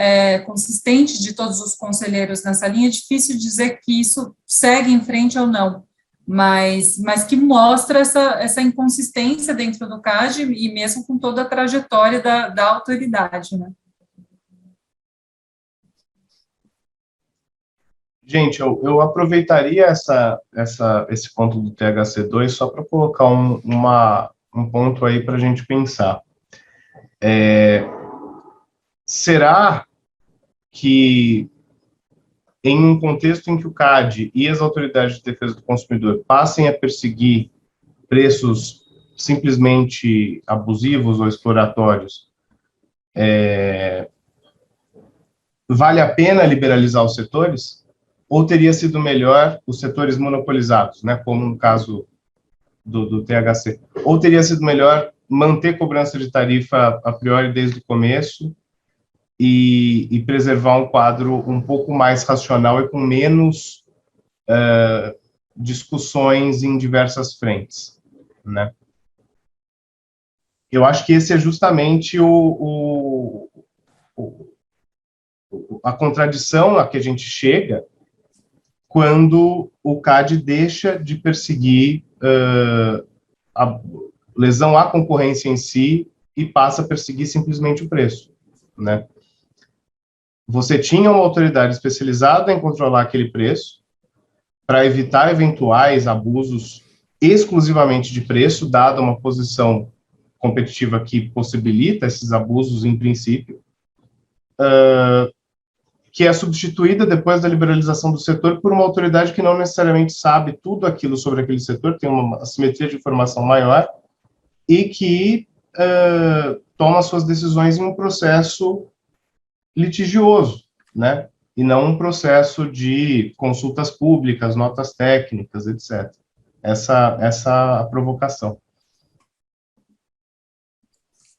consistente de todos os conselheiros nessa linha, é difícil dizer que isso segue em frente ou não. Mas que mostra essa inconsistência dentro do CAD e mesmo com toda a trajetória da autoridade, né? Gente, eu aproveitaria esse ponto do THC2 só para colocar um ponto aí para a gente pensar. Será que em um contexto em que o CAD e as autoridades de defesa do consumidor passem a perseguir preços simplesmente abusivos ou exploratórios, Vale a pena liberalizar os setores? Ou teria sido melhor os setores monopolizados, né, como no caso do THC? Ou teria sido melhor manter cobrança de tarifa a priori desde o começo e preservar um quadro um pouco mais racional e com menos discussões em diversas frentes, né? Eu acho que esse é justamente a contradição a que a gente chega quando o CAD deixa de perseguir a lesão à concorrência em si e passa a perseguir simplesmente o preço, né? Você tinha uma autoridade especializada em controlar aquele preço para evitar eventuais abusos exclusivamente de preço, dada uma posição competitiva que possibilita esses abusos em princípio, que é substituída depois da liberalização do setor por uma autoridade que não necessariamente sabe tudo aquilo sobre aquele setor, tem uma assimetria de informação maior e que toma suas decisões em um processo litigioso, né? E não um processo de consultas públicas, notas técnicas, etc. Essa a provocação.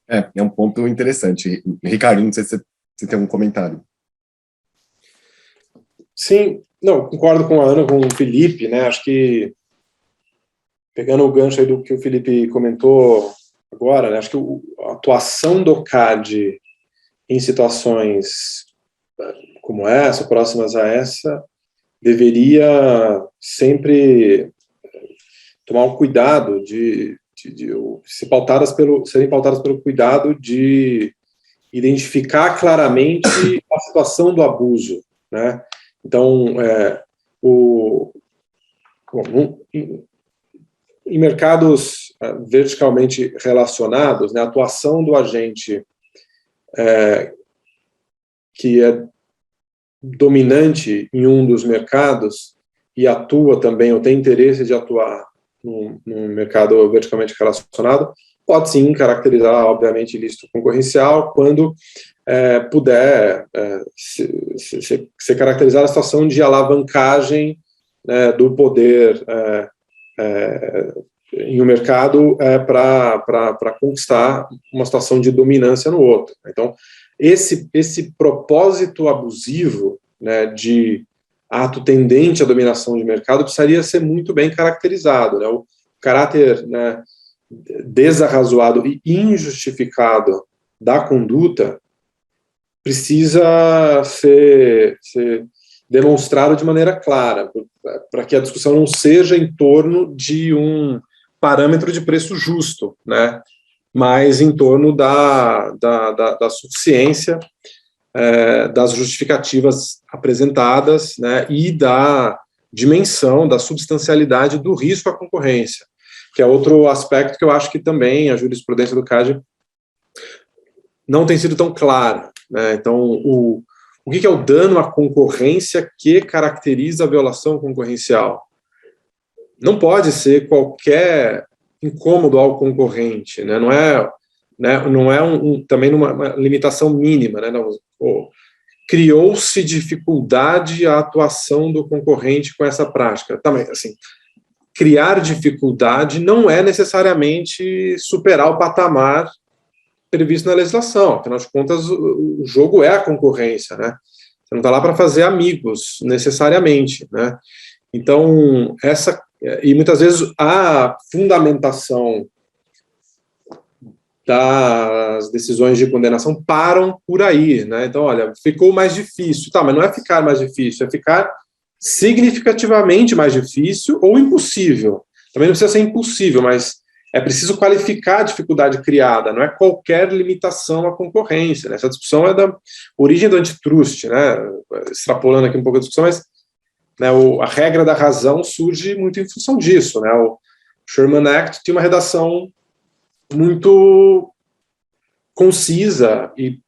É um ponto interessante. Ricardo, não sei se você tem algum comentário. Sim, não, concordo com a Ana, com o Felipe, né, acho que, pegando o gancho aí do que o Felipe comentou agora, né, acho que a atuação do CAD em situações como essa, próximas a essa, deveria sempre tomar um cuidado de serem pautadas pelo cuidado de identificar claramente a situação do abuso, né? Então, em mercados verticalmente relacionados, né, a atuação do agente que é dominante em um dos mercados e atua também, ou tem interesse de atuar num mercado verticalmente relacionado, pode sim caracterizar, obviamente, ilícito concorrencial quando puder ser caracterizada a situação de alavancagem do poder em um mercado para conquistar uma situação de dominância no outro. Então, esse propósito abusivo, né, de ato tendente à dominação de mercado precisaria ser muito bem caracterizado, né? O caráter, né, desarrazoado e injustificado da conduta precisa ser demonstrado de maneira clara, para que a discussão não seja em torno de um parâmetro de preço justo, né, mas em torno da suficiência das justificativas apresentadas, né, e da dimensão, da substancialidade do risco à concorrência, que é outro aspecto que eu acho que também a jurisprudência do CAD não tem sido tão clara, né? Então, o que é o dano à concorrência que caracteriza a violação concorrencial? Não pode ser qualquer incômodo ao concorrente, né? Não é também uma limitação mínima, né? Criou-se dificuldade à atuação do concorrente com essa prática. Também, assim, criar dificuldade não é necessariamente superar o patamar previsto na legislação. Afinal de contas, o jogo é a concorrência, né? Você não está lá para fazer amigos, necessariamente, né? Então, e muitas vezes a fundamentação das decisões de condenação param por aí, né? Então, olha, ficou mais difícil. Tá, mas não é ficar mais difícil, é ficar significativamente mais difícil ou impossível. Também não precisa ser impossível, mas é preciso qualificar a dificuldade criada, não é qualquer limitação à concorrência, né? Essa discussão é da origem do antitrust, né? Extrapolando aqui um pouco a discussão, mas, né, a regra da razão surge muito em função disso, né? O Sherman Act tinha uma redação muito concisa e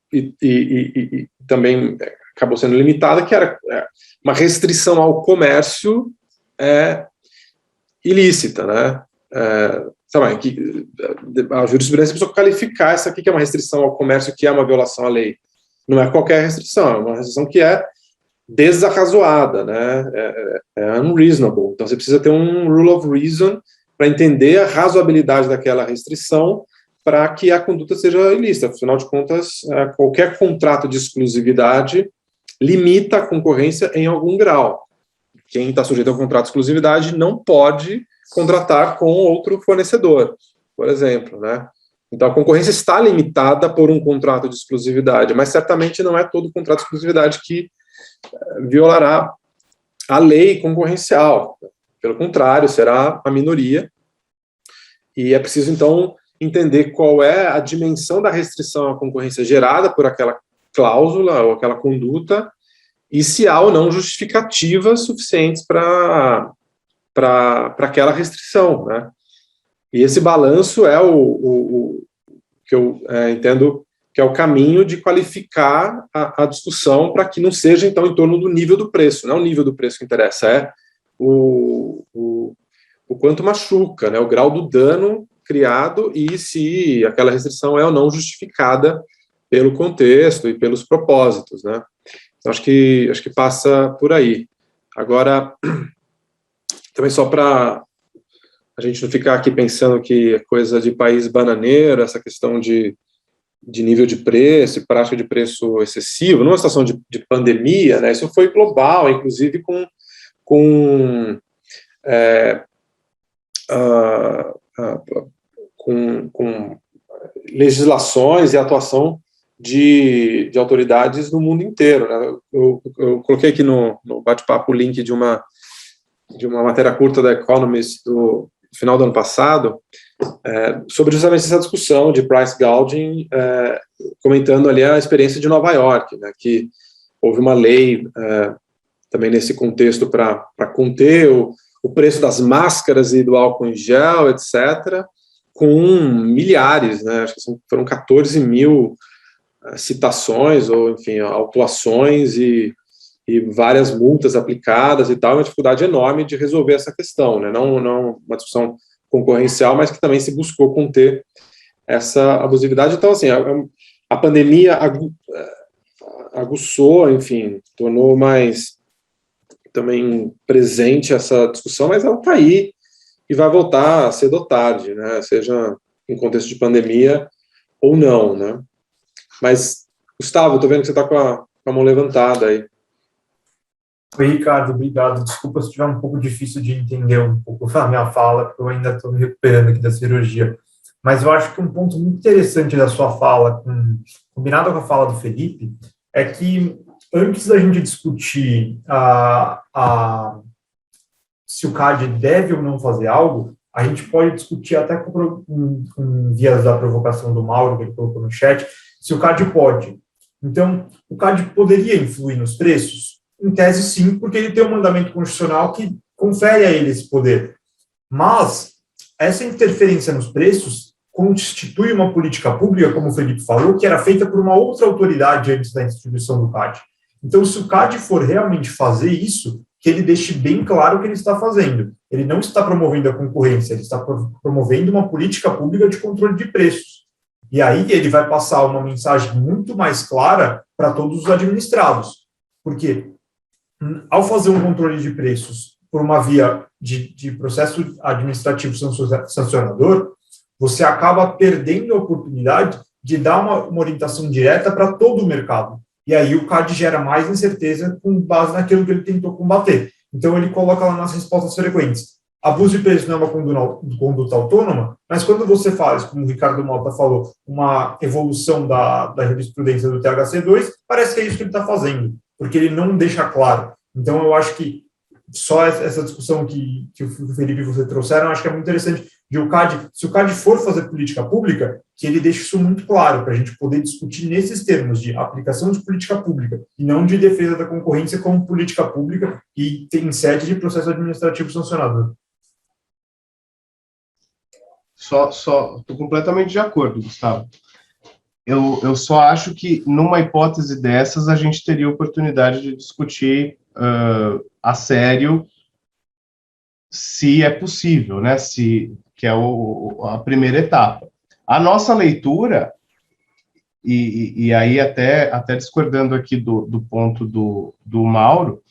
também acabou sendo limitada, que era uma restrição ao comércio ilícita, né? sabe, a jurisprudência precisa qualificar essa aqui que é uma restrição ao comércio, que é uma violação à lei. Não é qualquer restrição, é uma restrição que é desarrazoada, né? É unreasonable. Então, você precisa ter um rule of reason para entender a razoabilidade daquela restrição para que a conduta seja ilícita. Afinal de contas, qualquer contrato de exclusividade limita a concorrência em algum grau. Quem está sujeito ao contrato de exclusividade não pode contratar com outro fornecedor, por exemplo, né? Então, a concorrência está limitada por um contrato de exclusividade, mas certamente não é todo contrato de exclusividade que violará a lei concorrencial. Pelo contrário, será a minoria. E é preciso, então, entender qual é a dimensão da restrição à concorrência gerada por aquela cláusula ou aquela conduta e se há ou não justificativas suficientes para aquela restrição, né? E esse balanço é o que eu entendo que é o caminho de qualificar a discussão para que não seja, então, em torno do nível do preço. Não é o nível do preço que interessa, é o quanto machuca, né, o grau do dano criado e se aquela restrição é ou não justificada pelo contexto e pelos propósitos, né? Então, acho que passa por aí. Agora, também só para a gente não ficar aqui pensando que é coisa de país bananeiro, essa questão de nível de preço e prática de preço excessivo, numa situação de pandemia, né, isso foi global, inclusive com legislações e atuação de autoridades no mundo inteiro, né? Eu coloquei aqui no bate-papo o link de uma matéria curta da Economist do final do ano passado, sobre justamente essa discussão de price gouging, comentando ali a experiência de Nova York, né, que houve uma lei também nesse contexto para conter o preço das máscaras e do álcool em gel, etc., com milhares, né, acho que foram 14 mil citações, ou enfim, autuações e várias multas aplicadas e tal, uma dificuldade enorme de resolver essa questão, né, não uma discussão concorrencial, mas que também se buscou conter essa abusividade. Então, assim, a pandemia aguçou, enfim, tornou mais também presente essa discussão, mas ela está aí e vai voltar cedo ou tarde, né, seja em contexto de pandemia ou não, né. Mas, Gustavo, estou vendo que você está com a mão levantada aí. Oi, Ricardo, obrigado. Desculpa se estiver um pouco difícil de entender um pouco a minha fala, porque eu ainda estou me recuperando aqui da cirurgia. Mas eu acho que um ponto muito interessante da sua fala, combinado com a fala do Felipe, é que antes da gente discutir se o CAD deve ou não fazer algo, a gente pode discutir até com vias da provocação do Mauro, que ele colocou no chat, se o CAD pode. Então, o CAD poderia influir nos preços? Em tese, sim, porque ele tem um mandamento constitucional que confere a ele esse poder. Mas essa interferência nos preços constitui uma política pública, como o Felipe falou, que era feita por uma outra autoridade antes da instituição do CAD. Então, se o CAD for realmente fazer isso, que ele deixe bem claro o que ele está fazendo. Ele não está promovendo a concorrência, ele está promovendo uma política pública de controle de preços. E aí ele vai passar uma mensagem muito mais clara para todos os administrados. Porque ao fazer um controle de preços por uma via de processo administrativo sancionador, você acaba perdendo a oportunidade de dar uma orientação direta para todo o mercado. E aí o CAD gera mais incerteza com base naquilo que ele tentou combater. Então ele coloca lá nas respostas frequentes. Abuso de preço não é uma conduta autônoma, mas quando você faz, como o Ricardo Malta falou, uma evolução da jurisprudência do THC2, parece que é isso que ele está fazendo, porque ele não deixa claro. Então, eu acho que só essa discussão que o Felipe e você trouxeram, acho que é muito interessante. Se o CAD for fazer política pública, que ele deixe isso muito claro, para a gente poder discutir nesses termos de aplicação de política pública, e não de defesa da concorrência como política pública e tem sede de processo administrativo sancionador. Estou completamente de acordo, Gustavo. Eu só acho que, numa hipótese dessas, a gente teria oportunidade de discutir a sério se é possível, né? Que é a primeira etapa. A nossa leitura, e aí até discordando aqui do ponto do Mauro,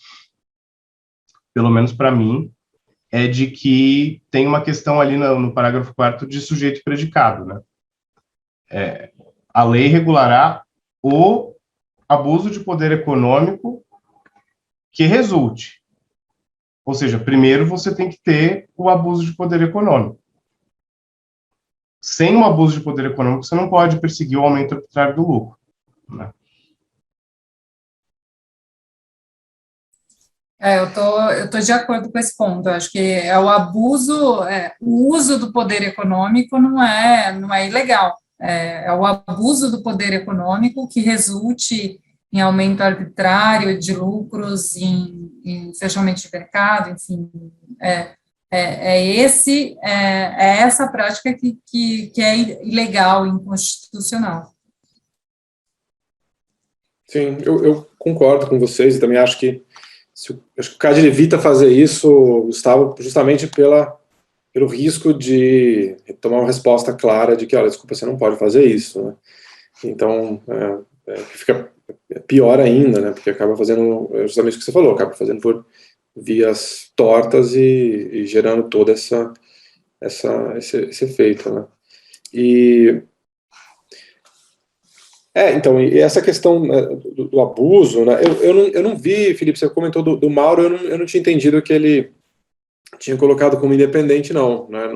pelo menos para mim, é de que tem uma questão ali no parágrafo 4º de sujeito e predicado, né? A lei regulará o abuso de poder econômico que resulte. Ou seja, primeiro você tem que ter o abuso de poder econômico. Sem o abuso de poder econômico, você não pode perseguir o aumento arbitrário do lucro, né? Eu tô de acordo com esse ponto. Eu acho que é o abuso, o uso do poder econômico não é ilegal. É o abuso do poder econômico que resulte em aumento arbitrário de lucros, em fechamento de mercado, enfim. Essa prática que é ilegal, inconstitucional. Sim, eu concordo com vocês e também acho que o CAD evita fazer isso, Gustavo, justamente pelo risco de tomar uma resposta clara de que, olha, desculpa, você não pode fazer isso, né? Então, fica pior ainda, né? Porque acaba fazendo justamente o que você falou, acaba fazendo por vias tortas e gerando todo esse efeito, né? Então, e essa questão, né, do abuso, né, eu não vi, Felipe, você comentou do Mauro, eu não tinha entendido que ele tinha colocado como independente, não, né,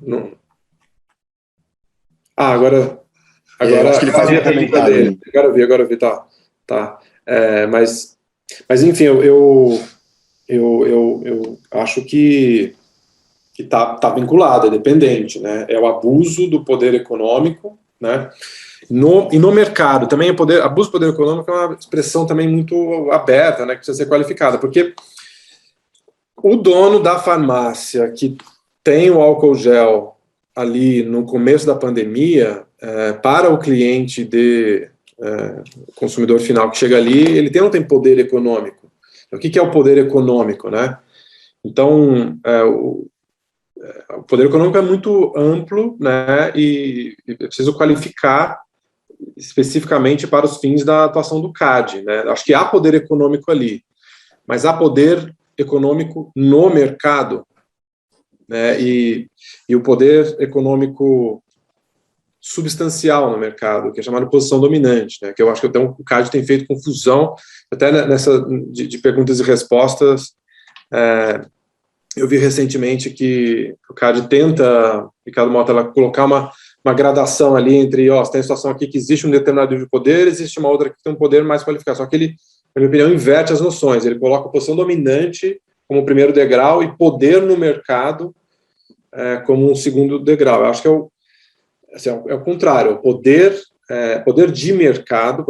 não. Agora eu acho que ele faz um comentário ali. Agora eu vi, tá. Mas enfim, eu acho que tá vinculado, é dependente, né, é o abuso do poder econômico, né? E no mercado também abuso do poder econômico é uma expressão também muito aberta, né, que precisa ser qualificada, porque o dono da farmácia que tem o álcool gel ali no começo da pandemia, para o cliente consumidor final que chega ali, ele não tem poder econômico. Então, o que é o poder econômico, né? Então, o poder econômico é muito amplo, né, e é preciso qualificar especificamente para os fins da atuação do CAD, né? Acho que há poder econômico ali, mas há poder econômico no mercado, né, e o poder econômico substancial no mercado, que é chamado posição dominante, né, que eu acho que o CAD tem feito confusão, até nessa de perguntas e respostas. Eu vi recentemente que o CAD tenta, Ricardo Mota, colocar uma gradação ali entre, você tem a situação aqui que existe um determinado nível de poder, existe uma outra que tem um poder mais qualificado. Só que ele, na minha opinião, inverte as noções. Ele coloca a posição dominante como o primeiro degrau e poder no mercado como um segundo degrau. Eu acho que é o contrário. O poder de mercado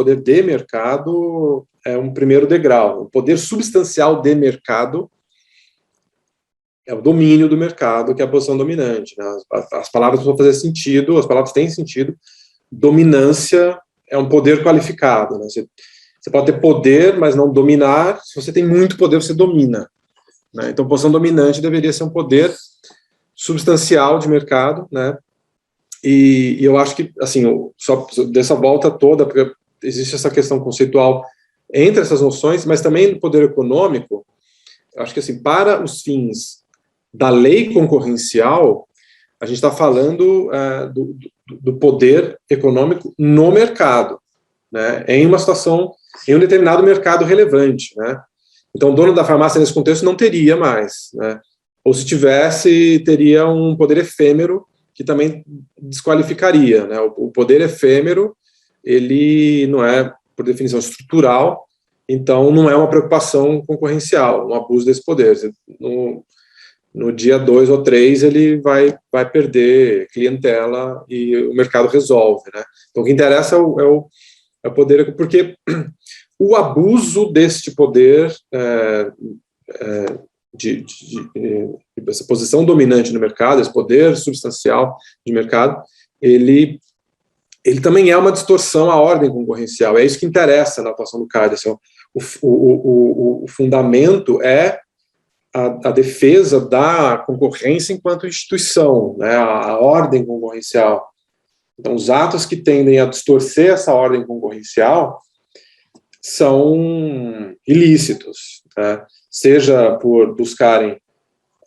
é um primeiro degrau. O poder substancial de mercado é o domínio do mercado, que é a posição dominante, né? As palavras vão fazer sentido, as palavras têm sentido. Dominância é um poder qualificado, né? Você pode ter poder, mas não dominar. Se você tem muito poder, você domina, né? Então, posição dominante deveria ser um poder substancial de mercado, né? E eu acho que, assim, só dessa volta toda, porque existe essa questão conceitual entre essas noções, mas também no poder econômico, eu acho que, assim, para os fins da lei concorrencial, a gente está falando do poder econômico no mercado, né, em uma situação, em um determinado mercado relevante, né. Então, o dono da farmácia, nesse contexto, não teria mais, né, ou se tivesse, teria um poder efêmero que também desqualificaria, né. O poder efêmero, ele não é, por definição, estrutural, então não é uma preocupação concorrencial, um abuso desse poder. No dia 2 ou 3 ele vai perder clientela e o mercado resolve, né? Então o que interessa é o poder, porque o abuso deste poder, essa posição dominante no mercado, esse poder substancial de mercado, ele também é uma distorção à ordem concorrencial. É isso que interessa na atuação do CAD. Assim, o fundamento é a defesa da concorrência enquanto instituição, né, a ordem concorrencial. Então, os atos que tendem a distorcer essa ordem concorrencial são ilícitos, né, seja por buscarem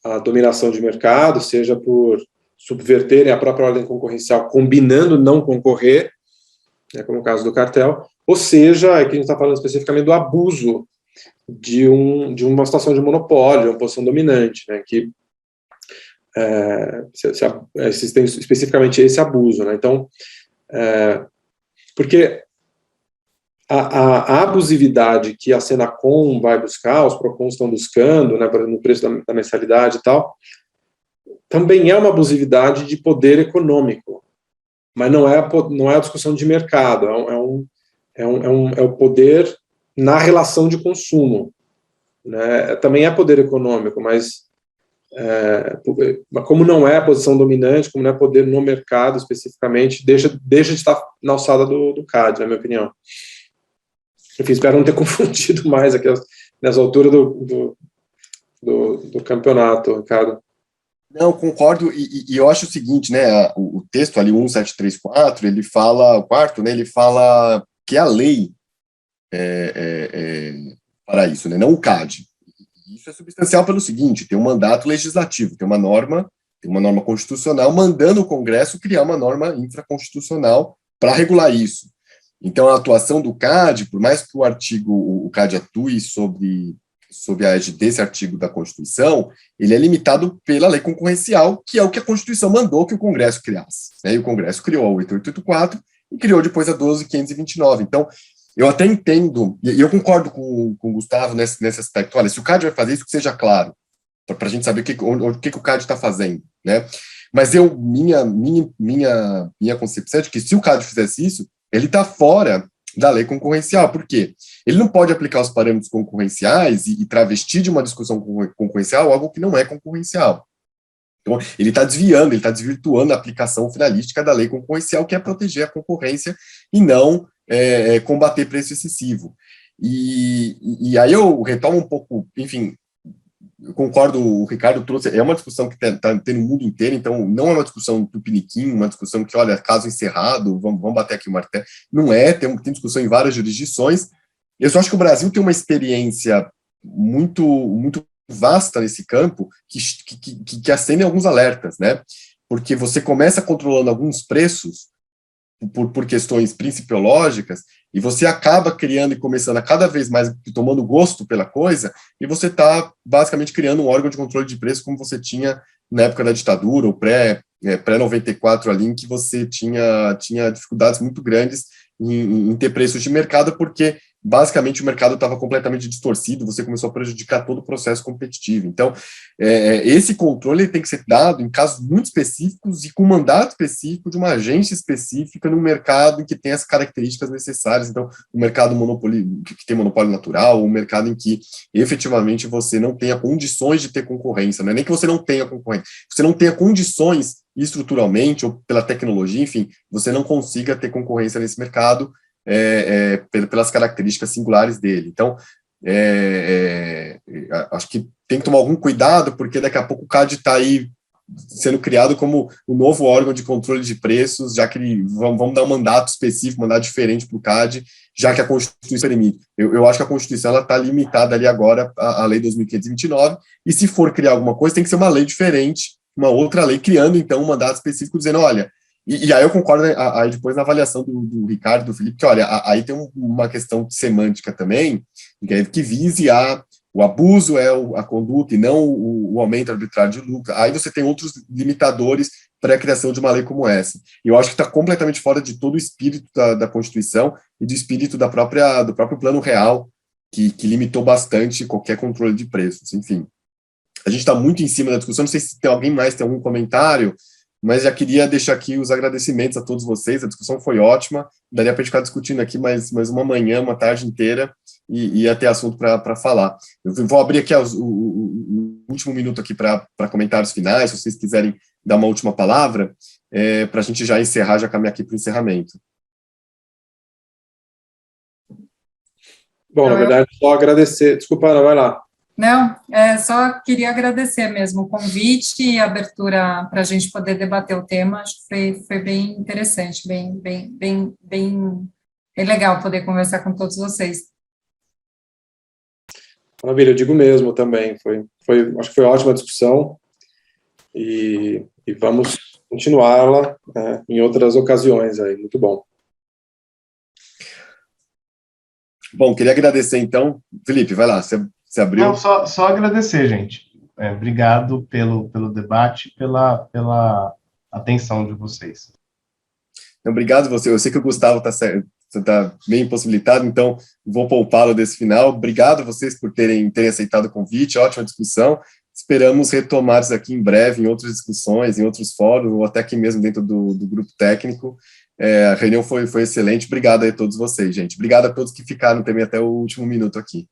a dominação de mercado, seja por subverterem a própria ordem concorrencial, combinando não concorrer, né, como o caso do cartel, ou seja, aqui a gente está falando especificamente do abuso de uma situação de monopólio, de uma posição dominante, né, que se tem especificamente esse abuso, né? Então, porque a abusividade que a Senacom vai buscar, os PROCONs estão buscando, né, no preço da mensalidade e tal, também é uma abusividade de poder econômico, mas não é a discussão de mercado, é o poder na relação de consumo, né? Também é poder econômico, mas como não é a posição dominante, como não é poder no mercado especificamente, deixa de estar na alçada do CAD, na minha opinião. Enfim, espero não ter confundido mais aqui nessa altura do campeonato, Ricardo. Não, concordo, e eu acho o seguinte, né, o texto ali, 1734, ele fala, o quarto, né, ele fala que a lei para isso, né, não o CAD. Isso é substancial pelo seguinte, tem um mandato legislativo, tem uma norma constitucional mandando o Congresso criar uma norma infraconstitucional para regular isso. Então, a atuação do CAD, por mais que o CAD atue sob a égide desse artigo da Constituição, ele é limitado pela lei concorrencial, que é o que a Constituição mandou que o Congresso criasse, né? E o Congresso criou a 8884 e criou depois a 12529. Então, eu até entendo, e eu concordo com o Gustavo nesse aspecto. Olha, se o CAD vai fazer isso, que seja claro, para a gente saber o que o CAD está fazendo, né? Mas minha concepção é de que se o CAD fizesse isso, ele está fora da lei concorrencial. Por quê? Ele não pode aplicar os parâmetros concorrenciais e travestir de uma discussão concorrencial algo que não é concorrencial. Então, ele está desviando, ele está desvirtuando a aplicação finalística da lei concorrencial, que é proteger a concorrência e não combater preço excessivo. E aí eu retomo um pouco, enfim, eu concordo, o Ricardo trouxe, é uma discussão que está tendo no mundo inteiro, então não é uma discussão tupiniquim, uma discussão que, olha, caso encerrado, vamos bater aqui o martelo. Não é, tem discussão em várias jurisdições. Eu só acho que o Brasil tem uma experiência muito, muito vasta nesse campo que acende alguns alertas, né? Porque você começa controlando alguns preços por questões principiológicas, e você acaba criando e começando a cada vez mais tomando gosto pela coisa, e você está basicamente criando um órgão de controle de preço como você tinha na época da ditadura, ou pré-94 ali, em que você tinha dificuldades muito grandes em ter preços de mercado, porque basicamente o mercado estava completamente distorcido, você começou a prejudicar todo o processo competitivo. Então, esse controle tem que ser dado em casos muito específicos e com mandato específico de uma agência específica no mercado em que tem as características necessárias. Então, o mercado que tem monopólio natural, um mercado em que efetivamente você não tenha condições de ter concorrência, não é nem que você não tenha concorrência, você não tenha condições estruturalmente ou pela tecnologia, enfim, você não consiga ter concorrência nesse mercado, pelas características singulares dele. Então, acho que tem que tomar algum cuidado, porque daqui a pouco o CAD está aí sendo criado como o novo órgão de controle de preços, já que vamos dar um mandato específico, um mandato diferente para o CAD, já que a Constituição permite. Eu acho que a Constituição está limitada ali agora à Lei 2.529, e se for criar alguma coisa, tem que ser uma lei diferente, uma outra lei, criando, então, um mandato específico, dizendo, olha, e aí eu concordo aí depois na avaliação do Ricardo, do Felipe, que, olha, aí tem uma questão semântica também, que vise o abuso a conduta e não o aumento arbitrário de lucro. Aí você tem outros limitadores para a criação de uma lei como essa. E eu acho que está completamente fora de todo o espírito da Constituição e do espírito do próprio Plano Real, que limitou bastante qualquer controle de preços. Enfim, a gente está muito em cima da discussão. Não sei se tem alguém mais, tem algum comentário, mas já queria deixar aqui os agradecimentos a todos vocês. A discussão foi ótima. Daria para a gente ficar discutindo aqui mais uma manhã, uma tarde inteira, e ia ter assunto para falar. Eu vou abrir aqui o último minuto aqui para comentários finais, se vocês quiserem dar uma última palavra, para a gente já encerrar, já caminhar aqui para o encerramento. Bom, na verdade, só agradecer. Desculpa, Ana, vai lá. Não, só queria agradecer mesmo o convite e a abertura para a gente poder debater o tema. Acho que foi bem interessante, bem legal poder conversar com todos vocês. Maravilha, eu digo mesmo também. Acho que foi uma ótima discussão e vamos continuá-la em outras ocasiões aí. Muito bom. Bom, queria agradecer então. Felipe, vai lá, você abriu. Não, só agradecer, gente. Obrigado pelo debate, pela atenção de vocês. Obrigado você. Eu sei que o Gustavo está meio impossibilitado, então vou poupá-lo desse final. Obrigado a vocês por terem aceitado o convite, ótima discussão. Esperamos retomar isso aqui em breve, em outras discussões, em outros fóruns, ou até aqui mesmo dentro do grupo técnico. A reunião foi excelente. Obrigado a todos vocês, gente. Obrigado a todos que ficaram também até o último minuto aqui.